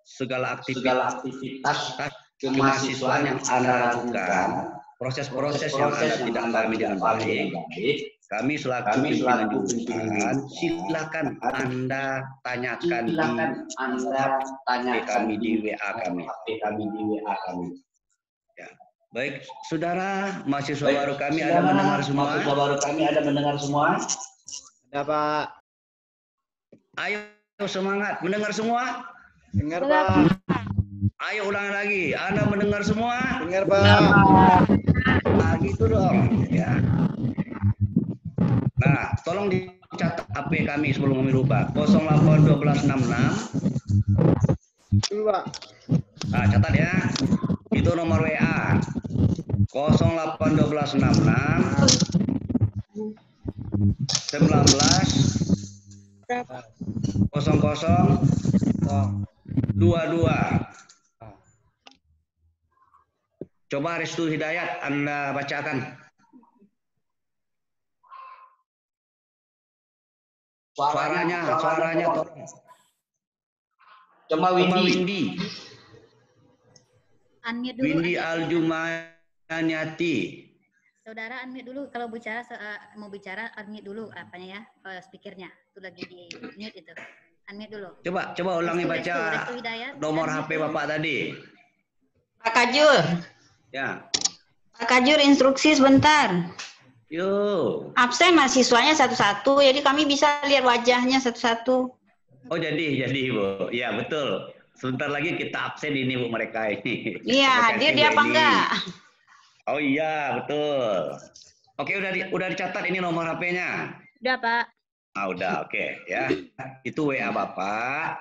segala aktivitas kemahasiswaan yang Anda lakukan, proses-proses yang Anda tidak pahami dengan baik, kami selaku pimpinan jurusan silakan Anda tanyakan kami di WA kami. Ya. Baik, saudara mahasiswa baru kami ada mendengar semua? Ada Pak. Ayo semangat, mendengar semua? Dengar Pak. Ayo ulangi lagi, Anda mendengar semua? Dengar Pak. Nah, gitu dong. Ya. Nah, tolong dicatat HP kami sebelum kami lupa. 081266. Pak. Nah, catat ya. Itu nomor WA. 081266 19 00 22. Coba Restu Hidayat Anda bacakan. Suaranya tolong. Coba Windy. Unmute dulu. Windy Aljumayati. Saudara unmute dulu. Kalau bicara mau bicara unmute dulu apanya ya, speakernya. Itu lagi di mute itu. Unmute dulu. Coba ulangi baca nomor HP Bapak tadi. Pak Kajur. Ya. Pak Kajur, instruksi sebentar. Yuk. Absen mahasiswanya satu-satu, jadi kami bisa lihat wajahnya satu-satu. Oh jadi Bu. Ya betul. Sebentar lagi kita absen ini Bu mereka ini. Iya, hadir dia apa enggak? Oh iya betul. Oke udah dicatat ini nomor HP-nya. Udah Pak. Ah udah oke ya. Itu WA Bapak.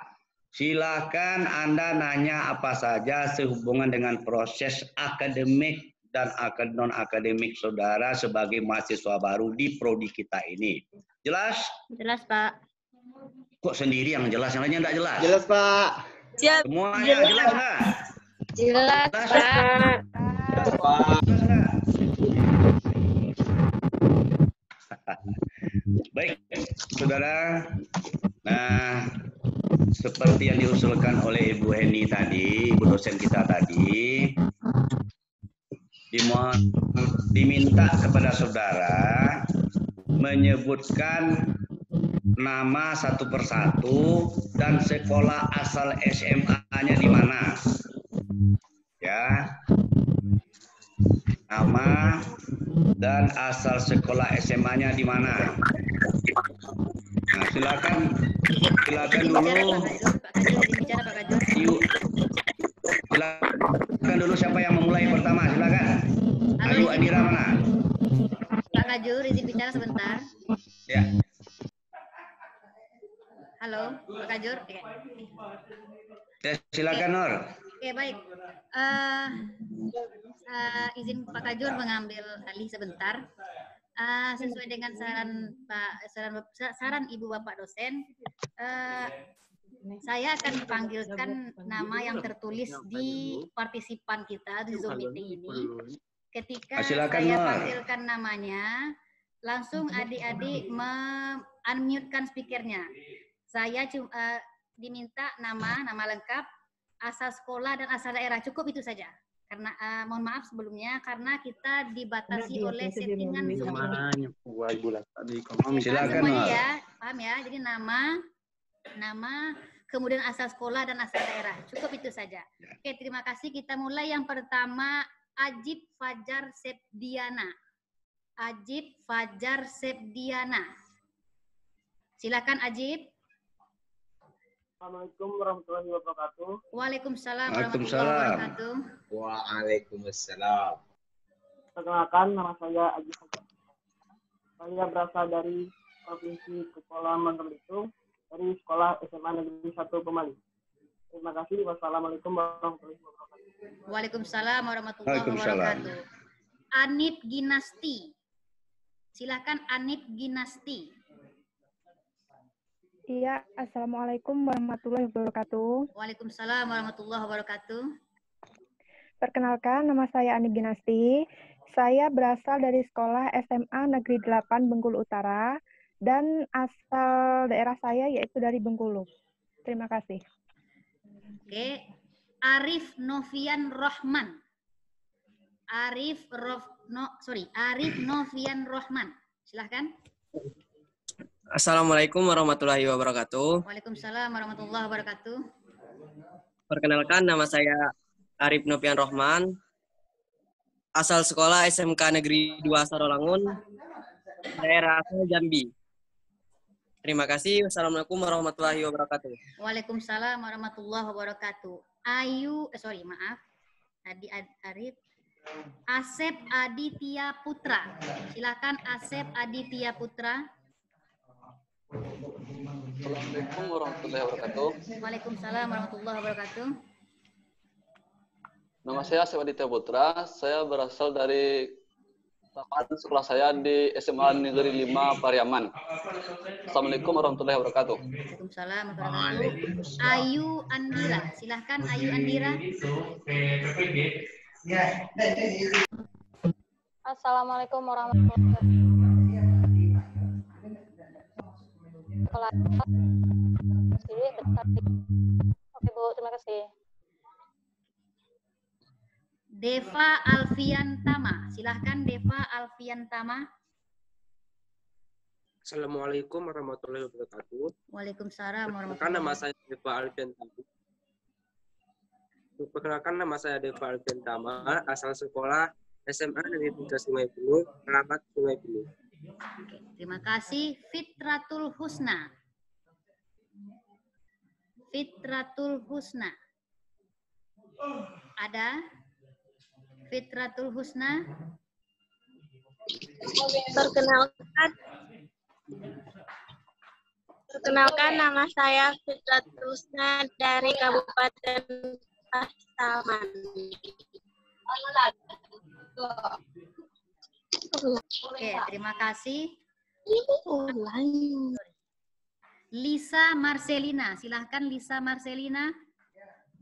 Silakan Anda nanya apa saja sehubungan dengan proses akademik dan non-akademik saudara sebagai mahasiswa baru di prodi kita ini. Jelas? Jelas, Pak. Kok sendiri yang jelas? Yang lainnya enggak jelas? Jelas, Pak. Siap. Semuanya jelas enggak? Jelas, Pak. Jelas, Pak. Baik, saudara. Nah, seperti yang diusulkan oleh Ibu Heni tadi, Ibu dosen kita tadi, diminta kepada saudara menyebutkan nama satu persatu dan sekolah asal SMA-nya di mana. Ya. Nama dan asal sekolah SMA-nya di mana. Nah, silakan dulu. Silakan dulu siapa yang memulai pertama, silakan. Ayu Adira mana? Pak Kajur, izin bicara sebentar. Ya. Halo, Pak Kajur. Ya, silakan Nur. Oke, baik. Izin Pak Kajur mengambil alih sebentar. Sesuai dengan saran Ibu Bapak dosen, saya akan panggilkan nama yang tertulis di partisipan kita di Zoom meeting ini. Ketika saya panggilkan namanya, langsung adik-adik unmute-kan speakernya. Saya diminta nama lengkap, asal sekolah dan asal daerah. Cukup itu saja. Karena mohon maaf sebelumnya karena kita dibatasi oleh settingan Zoom ini. Silakan ya, paham ya. Jadi nama, kemudian asal sekolah dan asal daerah. Cukup itu saja. Oke, terima kasih. Kita mulai yang pertama, Ajib Fajar Sepdiana. Ajib Fajar Sepdiana. Silakan Ajib. Assalamualaikum warahmatullahi wabarakatuh. Waalaikumsalam warahmatullahi wabarakatuh. Waalaikumsalam. Perkenalkan, nama saya Ajib Fajar. Saya berasal dari Provinsi Kepulauan Belitung, dari Sekolah SMA Negeri 1 Pemali. Terima kasih. Wassalamualaikum warahmatullahi wabarakatuh. Waalaikumsalam warahmatullahi wabarakatuh. Anip Ginasti. Silakan Anip Ginasti. Iya, Assalamualaikum warahmatullahi wabarakatuh. Waalaikumsalam warahmatullahi wabarakatuh. Perkenalkan, nama saya Anip Ginasti. Saya berasal dari sekolah SMA Negeri 8 Bengkulu Utara dan asal daerah saya yaitu dari Bengkulu. Terima kasih. Oke, Arif Novian Rohman. Arif Novian Rohman. Silahkan. Assalamualaikum warahmatullahi wabarakatuh. Waalaikumsalam warahmatullahi wabarakatuh. Perkenalkan, nama saya Arif Novian Rohman. Asal sekolah SMK Negeri 2 Sarolangun, daerah asal Jambi. Terima kasih. Wassalamualaikum warahmatullahi wabarakatuh. Waalaikumsalam warahmatullahi wabarakatuh. Tadi Arif. Asep Aditya Putra. Silakan Asep Aditya Putra. Assalamualaikum warahmatullahi wabarakatuh. Waalaikumsalam warahmatullahi wabarakatuh. Nama saya Asep Aditya Putra. Saya berasal dari sekolah saya di SMA Negeri 5 Pariaman. Assalamualaikum warahmatullahi wabarakatuh. Waalaikumsalam warahmatullahi wabarakatuh. Ayu Andira. Silahkan Ayu Andira. Assalamualaikum warahmatullahi wabarakatuh. Oke Bu, terima kasih. Deva Alfiantama. Silahkan Deva Alfiantama. Assalamualaikum warahmatullahi wabarakatuh. Waalaikumsalam Perkenalkan nama saya Deva Alfiantama. Asal sekolah SMA Negeri 3 Sungai Buloh, Keramat Sungai Buloh. Oke, terima kasih. Fitratul Husna. Fitratul Husna. Ada? Fitratul Husna. Perkenalkan nama saya Fitratul Husna dari Kabupaten Pasaman. Oke, terima kasih. Lisa Marcelina, silahkan Lisa Marcelina.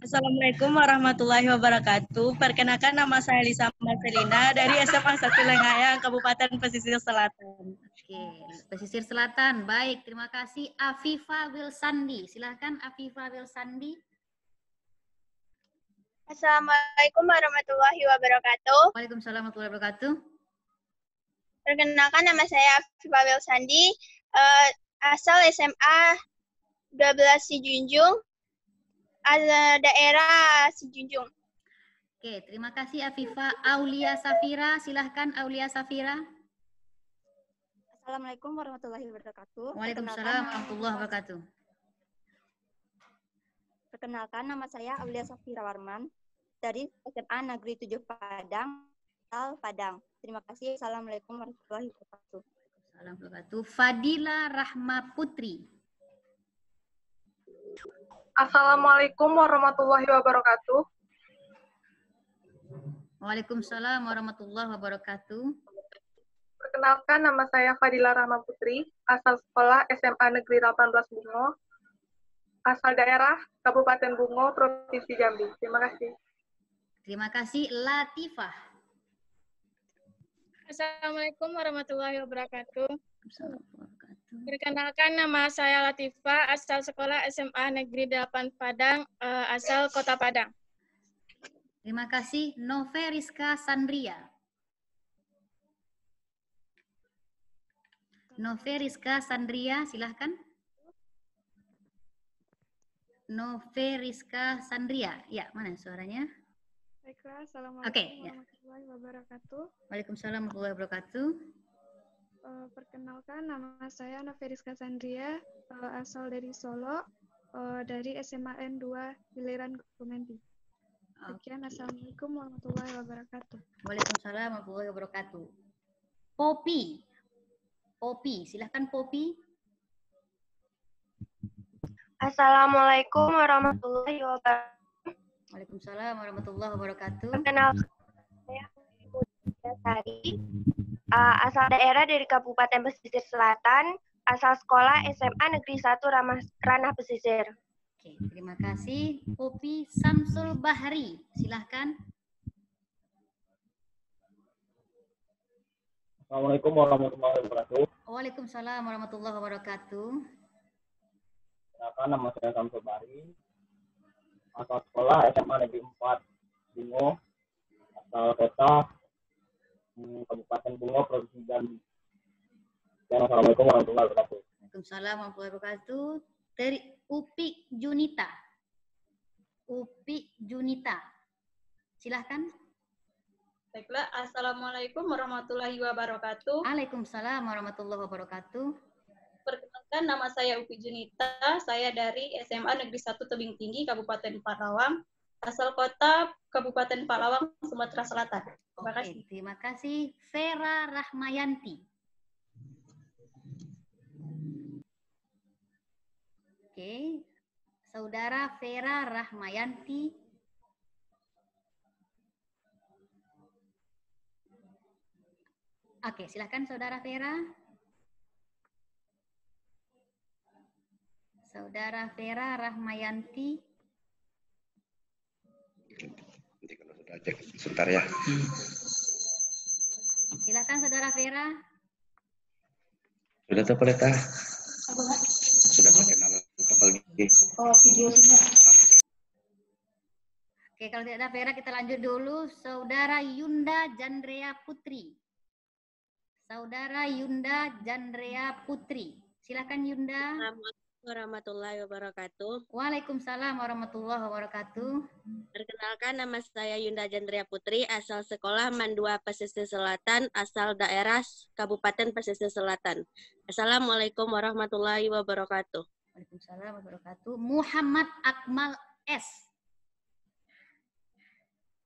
Assalamualaikum warahmatullahi wabarakatuh. Perkenalkan nama saya Lisa Marcelina dari SMA 1 Lengayang, Kabupaten Pesisir Selatan. Oke, Pesisir Selatan. Baik, terima kasih. Afifa Wilsandi, silahkan Afifa Wilsandi. Assalamualaikum warahmatullahi wabarakatuh. Waalaikumsalam warahmatullahi wabarakatuh. Perkenalkan nama saya Afifa Wilsandi, asal SMA 12 Sijunjung, daerah Sijunjung. Oke, terima kasih Afifa. Aulia Safira, silahkan Aulia Safira. Assalamualaikum warahmatullahi wabarakatuh. Waalaikumsalam warahmatullahi wabarakatuh. Perkenalkan nama saya Aulia Safira Warman dari SMA Negeri 7 Padang, asal Padang. Terima kasih. Assalamualaikum warahmatullahi wabarakatuh. Assalamualaikum warahmatullahi wabarakatuh. Fadila Rahma Putri. Assalamualaikum warahmatullahi wabarakatuh. Waalaikumsalam warahmatullahi wabarakatuh. Perkenalkan nama saya Fadila Rahma Putri, asal sekolah SMA Negeri 18 Bungo, asal daerah Kabupaten Bungo, Provinsi Jambi. Terima kasih. Terima kasih. Latifah. Assalamualaikum warahmatullahi wabarakatuh. Perkenalkan nama saya Latifah, asal sekolah SMA Negeri 8 Padang, asal Kota Padang. Terima kasih. Nove Rizka Sandria. Nove Rizka Sandria, silahkan. Nove Rizka Sandria. Ya, mana suaranya? Baiklah, Assalamualaikum warahmatullahi wabarakatuh. Waalaikumsalam warahmatullahi wabarakatuh. Perkenalkan nama saya Noveriska Sandria, asal dari Solo, dari SMA N2 Giliran Gumenti. Sekian, Assalamualaikum warahmatullahi wabarakatuh. Waalaikumsalam warahmatullahi wabarakatuh. Popi. Popi, silahkan Popi. Assalamualaikum warahmatullahi wabarakatuh. Waalaikumsalam warahmatullahi wabarakatuh. Perkenalkan saya Ibu Sari, asal daerah dari Kabupaten Pesisir Selatan, asal sekolah SMA Negeri 1 Ranah Pesisir. Oke, terima kasih. Popi Samsul Bahri, silahkan. Assalamualaikum warahmatullahi wabarakatuh. Waalaikumsalam warahmatullahi wabarakatuh. Nama saya Samsul Bahri, asal sekolah SMA Negeri 4 Bungo, asal kota Kabupaten Bungo, Provinsi Jambi. Assalamualaikum warahmatullahi wabarakatuh. Waalaikumsalam warahmatullahi wabarakatuh. Dari Upik Junita. Upik Junita. Silahkan. Baiklah, Assalamualaikum warahmatullahi wabarakatuh. Waalaikumsalam warahmatullahi wabarakatuh. Perkenalkan, nama saya Upi Junita, saya dari SMA Negeri 1 Tebing Tinggi, Kabupaten Parawang, asal kota Kabupaten Parawang, Sumatera Selatan. Terima kasih. Terima kasih. Vera Rahmayanti. Oke, Saudara Vera Rahmayanti. Oke, silakan Saudara Vera. Saudara Vera Rahmayanti. Nanti kalau sudah cek, sebentar ya. Silakan Saudara Vera. Sudah terpelita? Sudah pakai nalar kapal gigi? Oh, video sudah. Oke, kalau tidak ada Vera, kita lanjut dulu. Saudara Yunda Jandrea Putri. Saudara Yunda Jandrea Putri. Silakan Yunda. Assalamualaikum warahmatullahi wabarakatuh. Waalaikumsalam warahmatullahi wabarakatuh. Perkenalkan, nama saya Yunda Jandrea Putri, asal sekolah Mandua Pesisir Selatan, asal daerah Kabupaten Pesisir Selatan. Assalamualaikum warahmatullahi wabarakatuh. Waalaikumsalam warahmatullahi wabarakatuh. Muhammad Akmal S.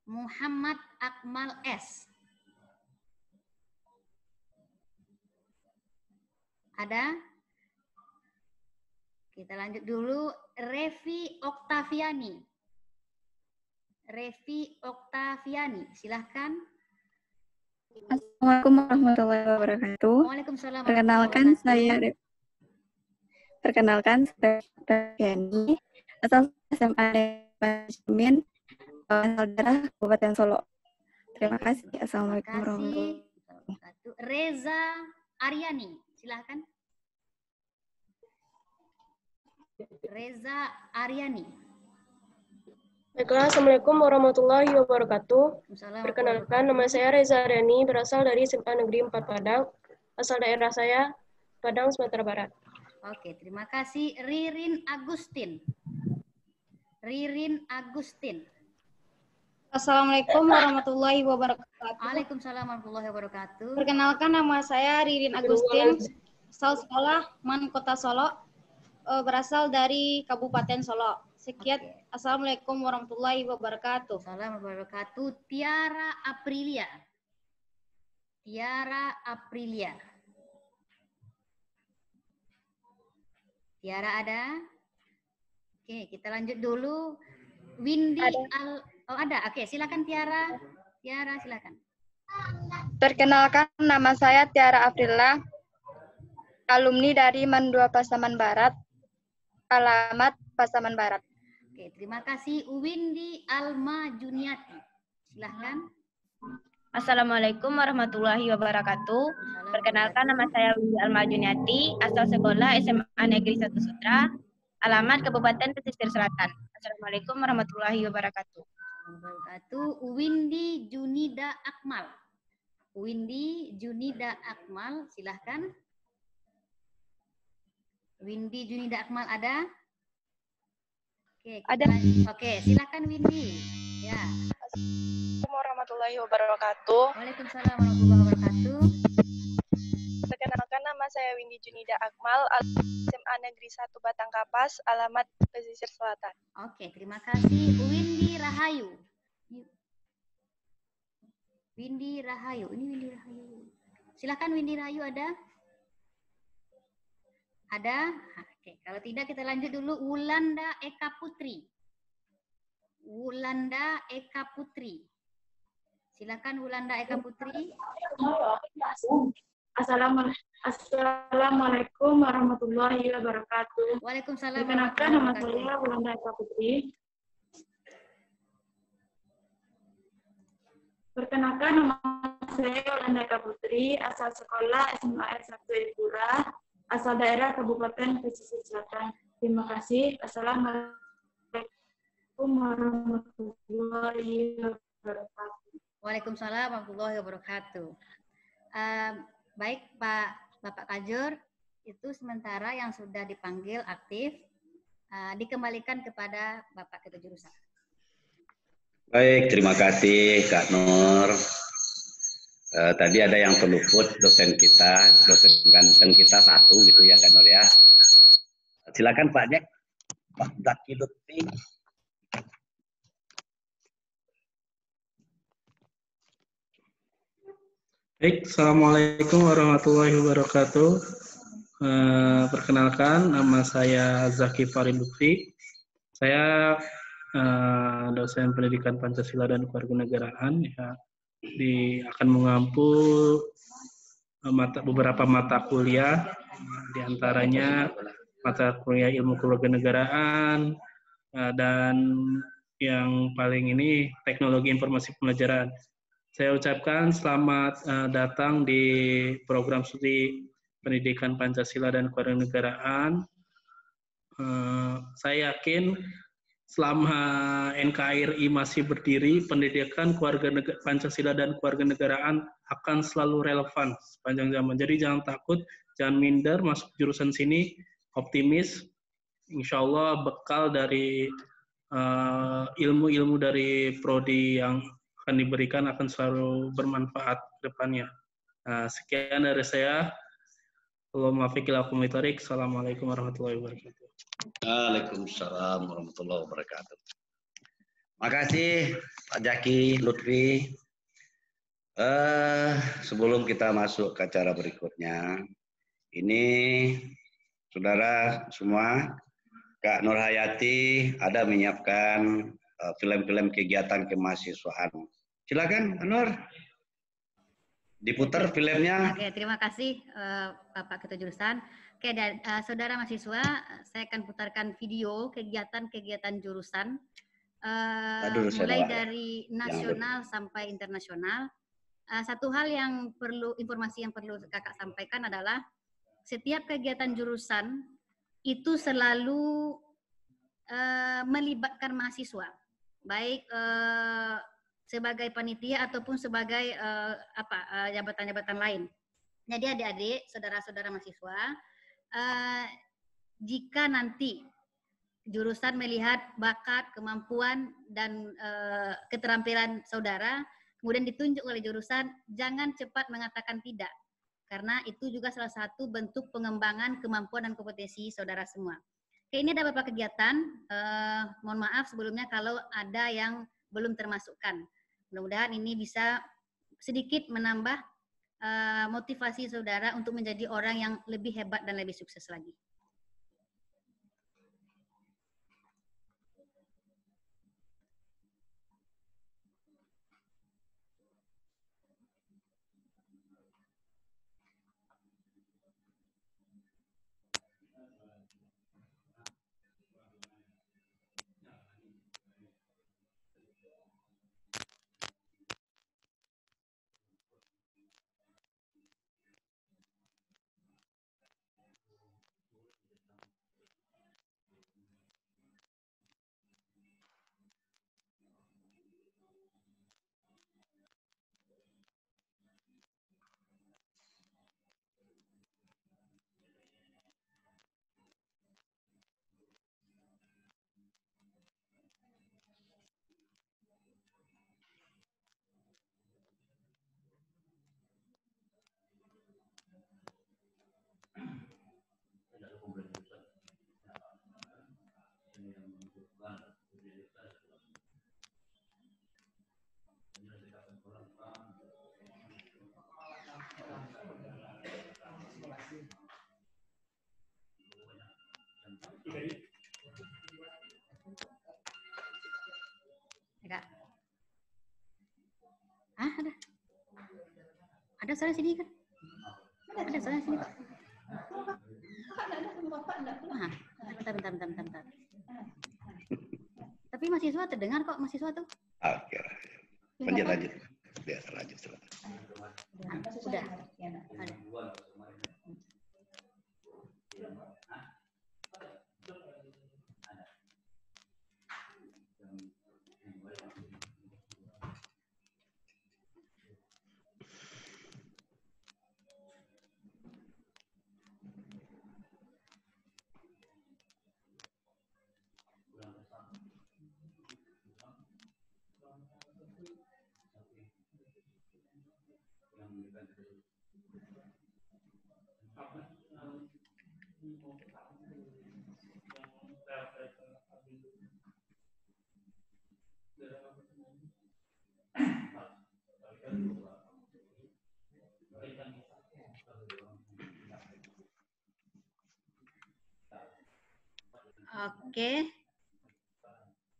Muhammad Akmal S. Ada? Kita lanjut dulu. Revi Oktaviani. Revi Oktaviani, silahkan. Assalamualaikum warahmatullahi wabarakatuh. Waalaikumsalam. Perkenalkan saya Reviani, asal SMA Manajemen, asal daerah Kabupaten Solo. Terima kasih. Assalamualaikum warahmatullahi wabarakatuh. Reza Aryani, silahkan. Reza Aryani. Baiklah, Assalamualaikum warahmatullahi wabarakatuh. Perkenalkan, nama saya Reza Aryani, berasal dari SMA Negeri 4 Padang, asal daerah saya Padang, Sumatera Barat. Oke, terima kasih. Ririn Agustin. Ririn Agustin. Assalamualaikum warahmatullahi wabarakatuh. Waalaikumsalam warahmatullahi wabarakatuh. Perkenalkan, nama saya Ririn Agustin, asal sekolah Man Kota Solo, berasal dari Kabupaten Solo. Sekian, Assalamualaikum warahmatullahi wabarakatuh. Assalamualaikum warahmatullahi wabarakatuh. Tiara Aprilia. Tiara Aprilia. Tiara ada? Oke, kita lanjut dulu. Windy Oh, ada. Oke, silakan Tiara. Tiara, silakan. Perkenalkan, nama saya Tiara Afrila, alumni dari Mandua Pasaman Barat, alamat Pasaman Barat. Oke, terima kasih. Windy Alma Juniati. Silahkan. Assalamualaikum warahmatullahi wabarakatuh. Perkenalkan, nama saya Windy Alma Juniati, asal sekolah SMA Negeri 1 Sutra, alamat Kabupaten Pesisir Selatan. Assalamualaikum warahmatullahi wabarakatuh. Windy Junida Akmal. Windy Junida Akmal, silahkan. Windy Junida Akmal ada? Oke, ada. Oke, silakan Windy. Ya. Assalamualaikum warahmatullahi wabarakatuh. Waalaikumsalam warahmatullahi wabarakatuh. Perkenalkan, nama saya Windy Junida Akmal, SMA Negeri 1 Batang Kapas, alamat Pesisir Selatan. Oke, terima kasih. Windy Rahayu. Windy Rahayu. Ini Windy Rahayu. Silakan Windy Rahayu ada? Ada? Oke, kalau tidak kita lanjut dulu. Wulanda Eka Putri. Wulanda Eka Putri. Silakan Wulanda Eka Putri. Assalamualaikum warahmatullahi wabarakatuh. Waalaikumsalam. Perkenalkan, nama saya Wulanda Eka Putri. Perkenalkan, nama saya Wulanda Eka Putri, asal sekolah SMA S1 Ipura, asal daerah Kabupaten Pesisir Selatan. Terima kasih. Assalamualaikum warahmatullahi wabarakatuh. Waalaikumsalam warahmatullahi wabarakatuh. Baik Bapak Kajur, itu sementara yang sudah dipanggil aktif dikembalikan kepada Bapak Ketua Jurusan. Baik, terima kasih Kak Nur. Tadi ada yang terluput, dosen ganteng kita satu gitu ya Kak Nur ya. Silakan Pak Jack, Pak Zaki Lutfi. Baik, Assalamualaikum warahmatullahi wabarakatuh. Perkenalkan, nama saya Zaki Farid Lutfi. Saya dosen pendidikan Pancasila dan Kewarganegaraan. Ya, akan mengampu beberapa mata kuliah, diantaranya mata kuliah ilmu kewarganegaraan dan yang paling ini teknologi informasi pembelajaran. Saya ucapkan selamat datang di program studi pendidikan Pancasila dan Kewarganegaraan. Saya yakin selama NKRI masih berdiri, pendidikan Pancasila dan kewarganegaraan akan selalu relevan sepanjang zaman. Jadi jangan takut, jangan minder masuk jurusan sini, optimis. Insya Allah bekal dari ilmu-ilmu dari prodi yang akan diberikan akan selalu bermanfaat ke depannya. Nah, sekian dari saya. Assalamualaikum warahmatullahi wabarakatuh. Waalaikumsalam warahmatullahi wabarakatuh. Makasih Pak Jaki, Lutfi. Sebelum kita masuk ke acara berikutnya, ini saudara semua, Kak Nur Hayati ada menyiapkan film-film kegiatan kemahasiswaan. Silakan, Kak Nur. Diputar filmnya. Oke, terima kasih Bapak Ketua Jurusan. Oke, saudara mahasiswa, saya akan putarkan video kegiatan-kegiatan jurusan mulai dari nasional sampai internasional. Satu hal yang informasi yang perlu kakak sampaikan adalah setiap kegiatan jurusan itu selalu melibatkan mahasiswa, baik sebagai panitia ataupun sebagai jabatan-jabatan lain. Jadi adik-adik, saudara-saudara mahasiswa, jika nanti jurusan melihat bakat, kemampuan, dan keterampilan saudara, kemudian ditunjuk oleh jurusan, jangan cepat mengatakan tidak. Karena itu juga salah satu bentuk pengembangan kemampuan dan kompetensi saudara semua. Oke, ini ada beberapa kegiatan. Mohon maaf sebelumnya kalau ada yang belum termasukkan. Mudah-mudahan ini bisa sedikit menambah motivasi saudara untuk menjadi orang yang lebih hebat dan lebih sukses lagi. Enggak. Ada. Ada soalnya sini kan? Ada soalnya sini kok. Bentar. Tapi mahasiswa terdengar kok, mahasiswa tuh. Oke. Lanjut. Biasa lanjut. Sudah. Ada.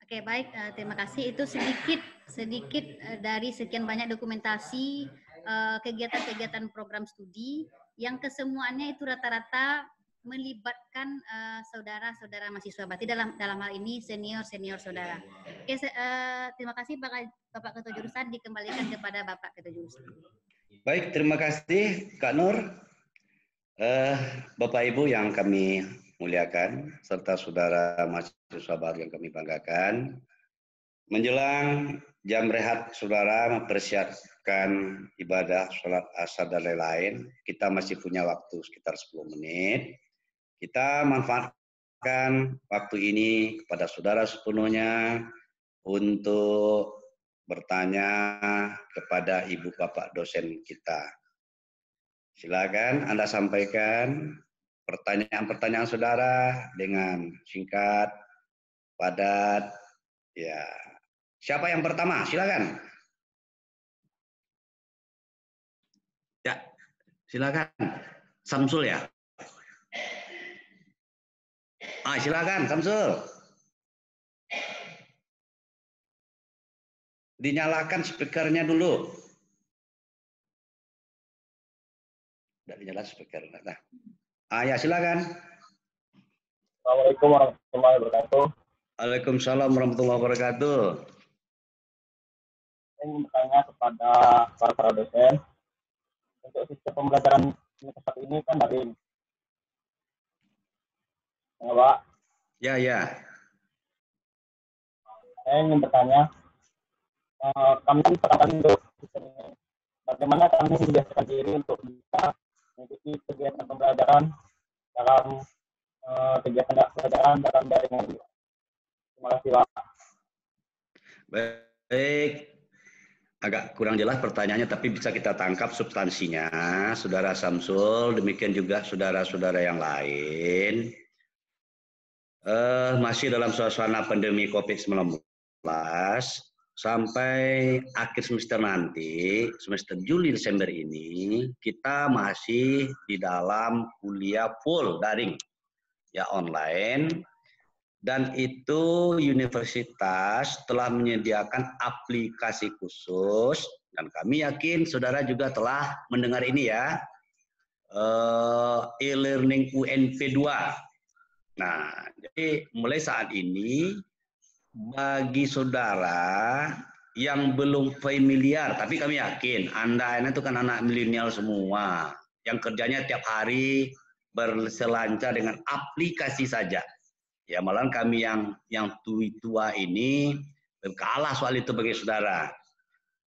Oke, baik. Terima kasih. Itu sedikit dari sekian banyak dokumentasi kegiatan-kegiatan program studi yang kesemuanya itu rata-rata melibatkan saudara-saudara mahasiswa. Berarti dalam hal ini senior saudara. Oke, terima kasih Bapak Ketua Jurusan, dikembalikan kepada Bapak Ketua Jurusan. Baik, terima kasih Kak Nur. Bapak Ibu yang kami muliakan, serta saudara mahasiswa baru yang kami banggakan. Menjelang jam rehat saudara mempersiapkan ibadah sholat asar dan lain-lain, kita masih punya waktu sekitar 10 menit. Kita manfaatkan waktu ini kepada saudara sepenuhnya untuk bertanya kepada Ibu Bapak dosen kita. Silakan Anda sampaikan pertanyaan-pertanyaan saudara dengan singkat, padat. Ya, siapa yang pertama? Silakan. Ya, silakan. Samsul ya. Silakan Samsul. Dinyalakan speakernya dulu. Tidak dinyalakan speakernya. Nah. Ya silakan. Assalamualaikum warahmatullahi wabarakatuh. Waalaikumsalam warahmatullahi wabarakatuh. Saya ingin bertanya kepada para dosen, untuk sistem pembelajaran semester ini kan daring. Ya, Pak? Ya. Saya ingin bertanya, kami pertama kali untuk sistem ini, bagaimana kami membiasakan diri untuk bisa mengikuti kegiatan pembelajaran dalam kegiatan pembelajaran dalam jaringan. Terima kasih, Pak. Baik, agak kurang jelas pertanyaannya, tapi bisa kita tangkap substansinya, Saudara Samsul, demikian juga saudara-saudara yang lain. Masih dalam suasana pandemi COVID-19, sampai akhir semester nanti, semester Juli Desember ini, kita masih di dalam kuliah full daring, ya online. Dan itu universitas telah menyediakan aplikasi khusus, dan kami yakin saudara juga telah mendengar ini ya, e-learning UNP 2. Nah, jadi mulai saat ini, bagi saudara yang belum familiar, tapi kami yakin Anda itu kan anak milenial semua, yang kerjanya tiap hari berselancar dengan aplikasi saja. Ya, malahan kami yang tua ini kalah soal itu bagi saudara.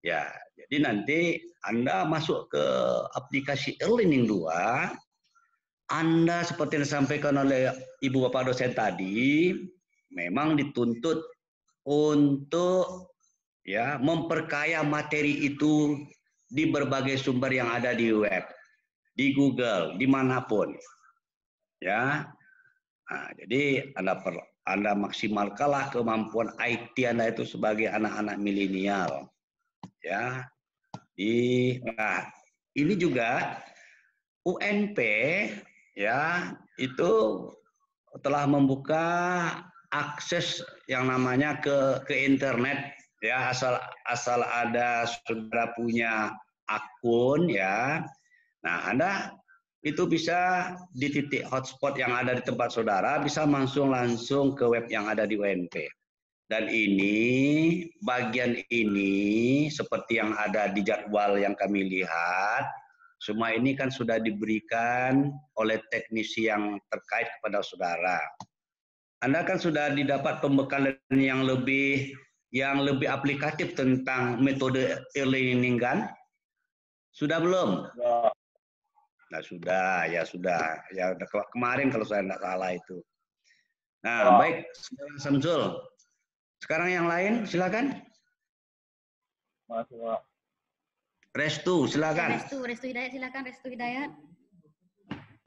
Ya, jadi nanti Anda masuk ke aplikasi e-learning 2, Anda seperti yang disampaikan oleh Ibu Bapak dosen tadi, memang dituntut untuk ya memperkaya materi itu di berbagai sumber yang ada di web, di Google, dimanapun. Ya, nah, jadi Anda maksimalkanlah kemampuan IT Anda itu sebagai anak-anak milenial. Ya, nah ini juga UNP ya itu telah membuka akses yang namanya ke internet ya, asal ada saudara punya akun ya. Nah, Anda itu bisa di titik hotspot yang ada di tempat saudara, bisa langsung ke web yang ada di UNP. Dan ini bagian ini seperti yang ada di jadwal yang kami lihat, semua ini kan sudah diberikan oleh teknisi yang terkait kepada saudara. Anda kan sudah didapat pembekalan yang lebih aplikatif tentang metode e-learning kan? Sudah belum? Nah, sudah. Ya kemarin kalau saya tidak salah itu. Nah, baik, Samsul. Sekarang yang lain, silakan. Restu, silakan. Restu Hidayat, silakan Restu Hidayat.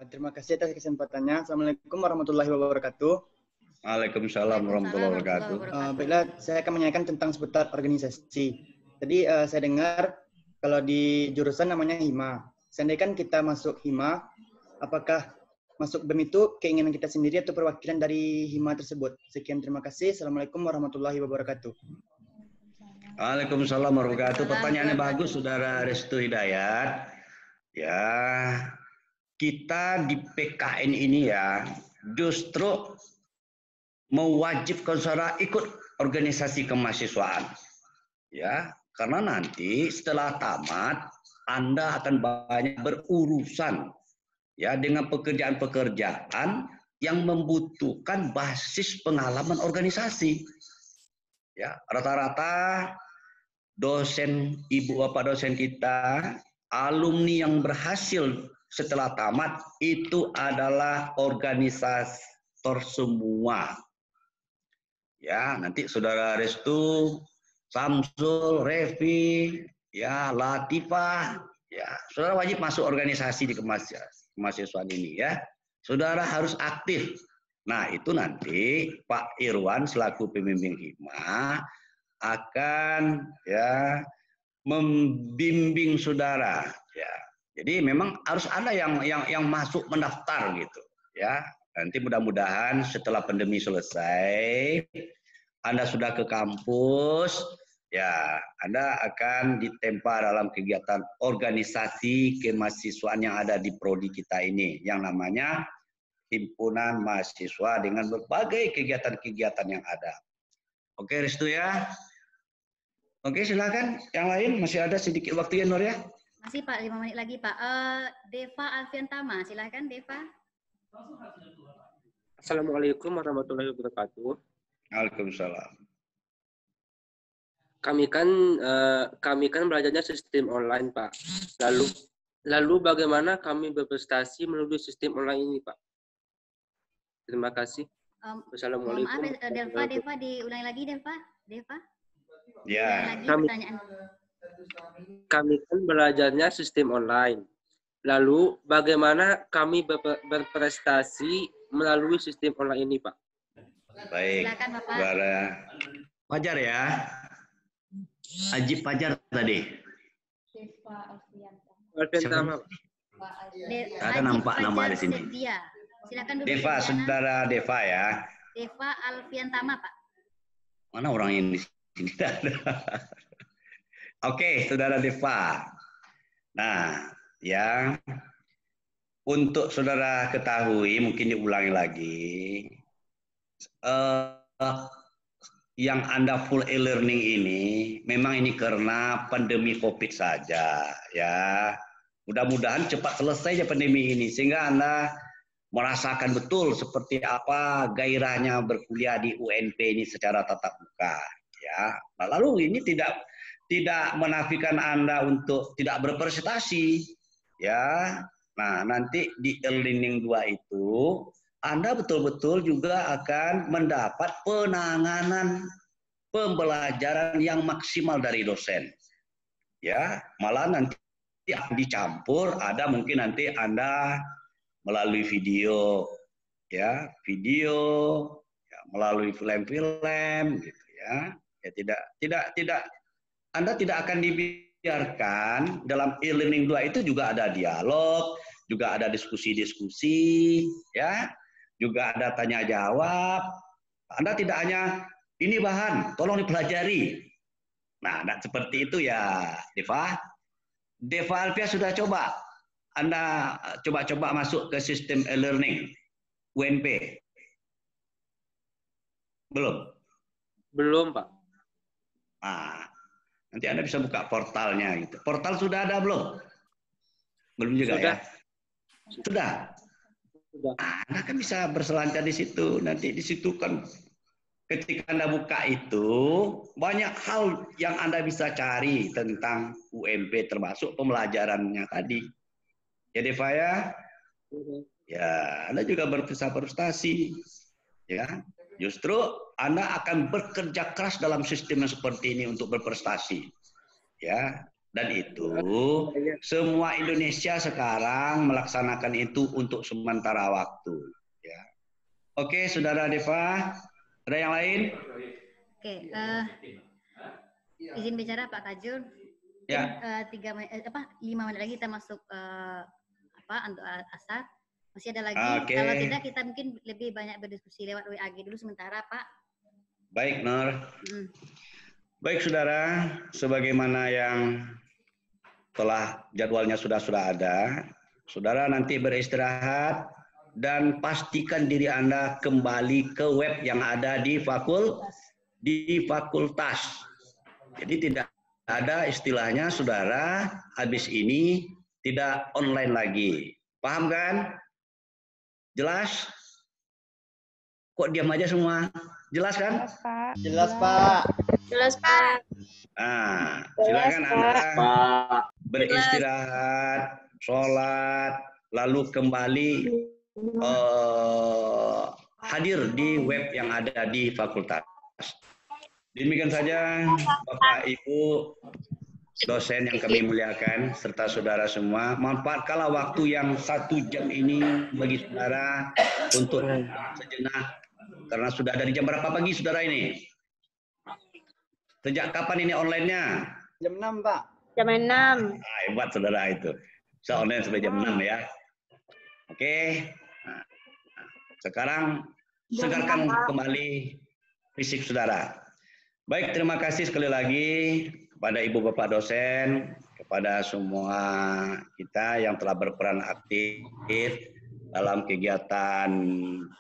Terima kasih atas kesempatannya. Assalamualaikum warahmatullahi wabarakatuh. Waalaikumsalam warahmatullahi wabarakatuh. Baiklah, saya akan menanyakan tentang seputar organisasi. Tadi saya dengar kalau di jurusan namanya HIMA. Seandainya kan kita masuk HIMA, apakah masuk BEM itu keinginan kita sendiri atau perwakilan dari HIMA tersebut? Sekian, terima kasih. Assalamualaikum warahmatullahi wabarakatuh. Waalaikumsalam warahmatullahi wabarakatuh. Pertanyaannya bagus, Saudara Restu Hidayat. Ya, kita di PKN ini ya justru mewajibkan saudara ikut organisasi kemahasiswaan. Ya, karena nanti setelah tamat Anda akan banyak berurusan ya dengan pekerjaan-pekerjaan yang membutuhkan basis pengalaman organisasi. Ya, rata-rata dosen, ibu bapak dosen kita, alumni yang berhasil setelah tamat itu adalah organisator semua. Ya, nanti saudara Restu, Samsul, Revi, ya, Latifah, ya, saudara wajib masuk organisasi di kemahasiswaan ini ya. Saudara harus aktif. Nah, itu nanti Pak Irwan selaku pembimbing hima akan ya membimbing saudara ya. Jadi memang harus ada yang masuk mendaftar gitu ya. Nanti mudah-mudahan setelah pandemi selesai Anda sudah ke kampus ya, Anda akan ditempa dalam kegiatan organisasi kemahasiswaan yang ada di prodi kita ini yang namanya Himpunan Mahasiswa dengan berbagai kegiatan-kegiatan yang ada. Oke, Restu ya. Oke, silakan. Yang lain masih ada sedikit waktu ya, Nur ya. Masih Pak, 5 menit lagi Pak. Deva Alfiantama, silakan Deva. Assalamualaikum warahmatullahi wabarakatuh. Waalaikumsalam. Kami kan belajarnya sistem online, Pak. Lalu bagaimana kami berprestasi melalui sistem online ini, Pak? Terima kasih. Wassalamualaikum. Maaf, Deva, diulangi lagi, Deva. Ya. Kami kan belajarnya sistem online. Lalu bagaimana kami berprestasi melalui sistem online ini, Pak? Baik. Silakan, Bapak. Saudara Fajar ya. Ajib Fajar tadi. Alfiantama. Ada nampak nama di sini. Silakan dulu. Deva, saudara Deva ya. Deva Alfiantama, Pak. Mana orang yang di sini? Oke, saudara Deva. Nah, yang untuk saudara ketahui, mungkin diulangi lagi, yang Anda full e-learning ini, memang ini karena pandemi COVID saja, ya. Mudah-mudahan cepat selesai ya pandemi ini, sehingga Anda merasakan betul seperti apa gairahnya berkuliah di UNP ini secara tatap muka, ya. Nah, lalu ini tidak menafikan Anda untuk tidak berprestasi, ya. Nah, nanti di e-learning 2 itu Anda betul-betul juga akan mendapat penanganan pembelajaran yang maksimal dari dosen. Ya, malah nanti akan dicampur, ada mungkin nanti Anda melalui video, ya, melalui film-film gitu ya. Ya tidak Anda tidak akan dibiarkan dalam e-learning 2 itu juga ada dialog, juga ada diskusi-diskusi, ya, juga ada tanya jawab. Anda tidak hanya ini bahan, tolong dipelajari. Nah, seperti itu ya, Deva. Deva Alfia sudah coba. Anda coba-coba masuk ke sistem e-learning UNP. Belum? Belum, Pak. Nah, nanti Anda bisa buka portalnya gitu. Portal sudah ada belum? Belum juga sudah. Ya? Sudah. Anda kan bisa berselancar di situ. Nanti di situ kan ketika Anda buka itu banyak hal yang Anda bisa cari tentang UMP termasuk pembelajarannya tadi. Ya Deva ya. Ya, Anda juga bisa berprestasi. Ya. Justru Anda akan bekerja keras dalam sistem yang seperti ini untuk berprestasi. Ya. Dan itu semua Indonesia sekarang melaksanakan itu untuk sementara waktu. Ya. Oke, Saudara Deva, ada yang lain? Oke, izin bicara Pak Kajul. Ya. 5 menit lagi kita masuk untuk asar. Masih ada lagi. Oke. Kalau tidak kita mungkin lebih banyak berdiskusi lewat WAG dulu sementara Pak. Baik, Nur. Baik, Saudara, sebagaimana yang telah jadwalnya sudah ada, Saudara nanti beristirahat dan pastikan diri Anda kembali ke web yang ada di fakultas. Jadi tidak ada istilahnya Saudara habis ini tidak online lagi. Paham kan? Jelas? Kok diam aja semua? Jelas kan? Jelas, Pak. Jelas, Pak. Jelas, Pak. Nah, Jelas, silakan Pak. Anda beristirahat, sholat, lalu kembali hadir di web yang ada di fakultas. Demikian saja Bapak Ibu dosen yang kami muliakan serta saudara semua. Manfaatkanlah waktu yang 1 jam ini bagi saudara untuk sejenak, karena sudah dari jam berapa pagi saudara ini? Sejak kapan ini online-nya? Jam 6, Pak. Jam 6. Nah, hebat saudara itu. Bisa online sampai jam 6 ya. Oke. Nah, sekarang segarkan kembali fisik saudara. Baik, terima kasih sekali lagi kepada Ibu Bapak dosen, kepada semua kita yang telah berperan aktif dalam kegiatan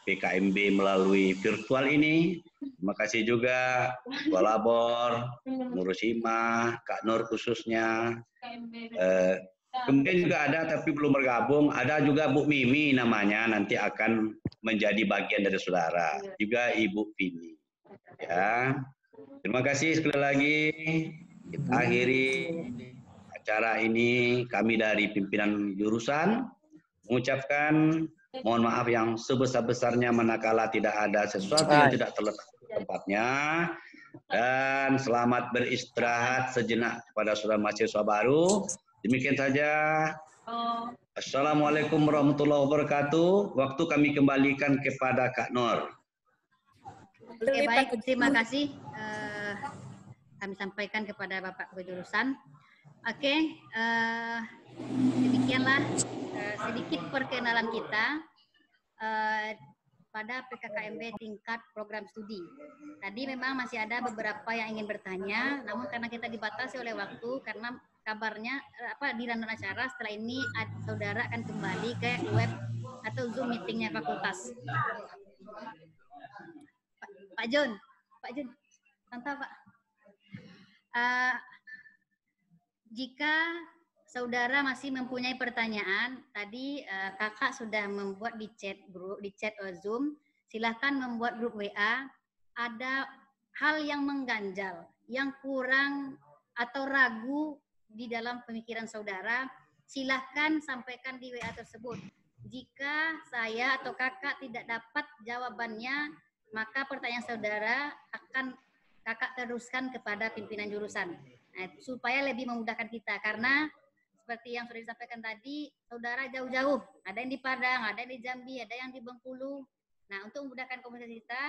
PKMB melalui virtual ini. Terima kasih juga Ketua Labor, Pengurus Hima, Kak Nur khususnya. Kemudian juga ada tapi belum bergabung, ada juga Bu Mimi namanya, nanti akan menjadi bagian dari saudara. Juga Ibu Vini. Ya. Terima kasih sekali lagi. Kita akhiri acara ini, kami dari pimpinan jurusan mengucapkan mohon maaf yang sebesar-besarnya manakala tidak ada sesuatu yang tidak terletak di tempatnya, dan selamat beristirahat sejenak kepada saudara mahasiswa baru. Demikian saja. Assalamualaikum warahmatullahi wabarakatuh. Waktu kami kembalikan kepada Kak Nur. Oke, baik, terima kasih. Kami sampaikan kepada Bapak Kejurusan. Oke, demikianlah sedikit perkenalan kita pada PKKMB tingkat program studi. Tadi memang masih ada beberapa yang ingin bertanya, namun karena kita dibatasi oleh waktu, karena kabarnya di dalam acara setelah ini saudara akan kembali ke web atau Zoom meetingnya fakultas. Pak Jun, mantap Pak. Jika saudara masih mempunyai pertanyaan, tadi kakak sudah membuat di chat Zoom, silahkan membuat grup WA. Ada hal yang mengganjal, yang kurang atau ragu di dalam pemikiran saudara, silahkan sampaikan di WA tersebut. Jika saya atau kakak tidak dapat jawabannya, maka pertanyaan saudara akan kakak teruskan kepada pimpinan jurusan. Nah, supaya lebih memudahkan kita, karena seperti yang sudah disampaikan tadi, saudara jauh-jauh, ada yang di Padang, ada yang di Jambi, ada yang di Bengkulu. Nah, untuk memudahkan komunikasi kita,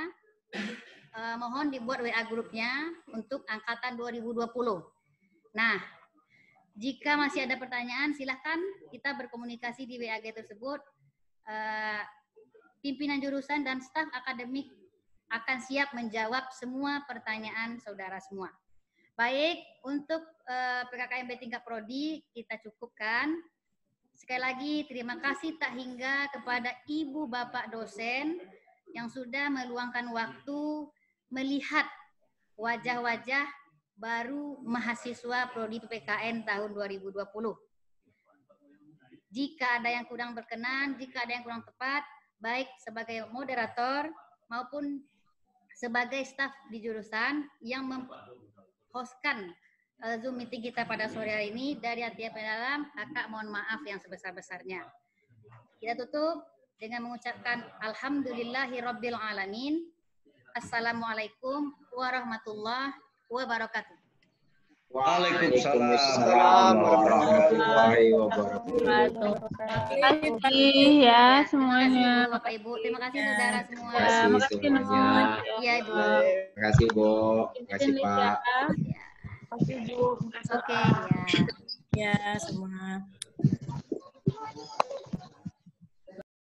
mohon dibuat WA grupnya untuk angkatan 2020. Nah, jika masih ada pertanyaan, silahkan kita berkomunikasi di WA tersebut. Pimpinan jurusan dan staf akademik akan siap menjawab semua pertanyaan saudara semua. Baik, untuk PKKMB tingkat prodi kita cukupkan. Sekali lagi terima kasih tak hingga kepada Ibu Bapak dosen yang sudah meluangkan waktu melihat wajah-wajah baru mahasiswa prodi PPKN tahun 2020. Jika ada yang kurang berkenan, jika ada yang kurang tepat, baik sebagai moderator maupun sebagai staf di jurusan yang menghostkan Zoom meeting kita pada sore hari ini, dari hati yang mendalam, kakak mohon maaf yang sebesar-besarnya. Kita tutup dengan mengucapkan Alhamdulillahirabbil alamin. Assalamualaikum warahmatullahi wabarakatuh. Waalaikumsalam warahmatullahi wabarakatuh. Terima kasih ya semuanya. Bapak Ibu, terima kasih saudara semua. Terima kasih semuanya. Iya Ibu. Terima kasih Bu. Terima kasih Pak. Terima kasih Bu. Oke, ya. Ya semua.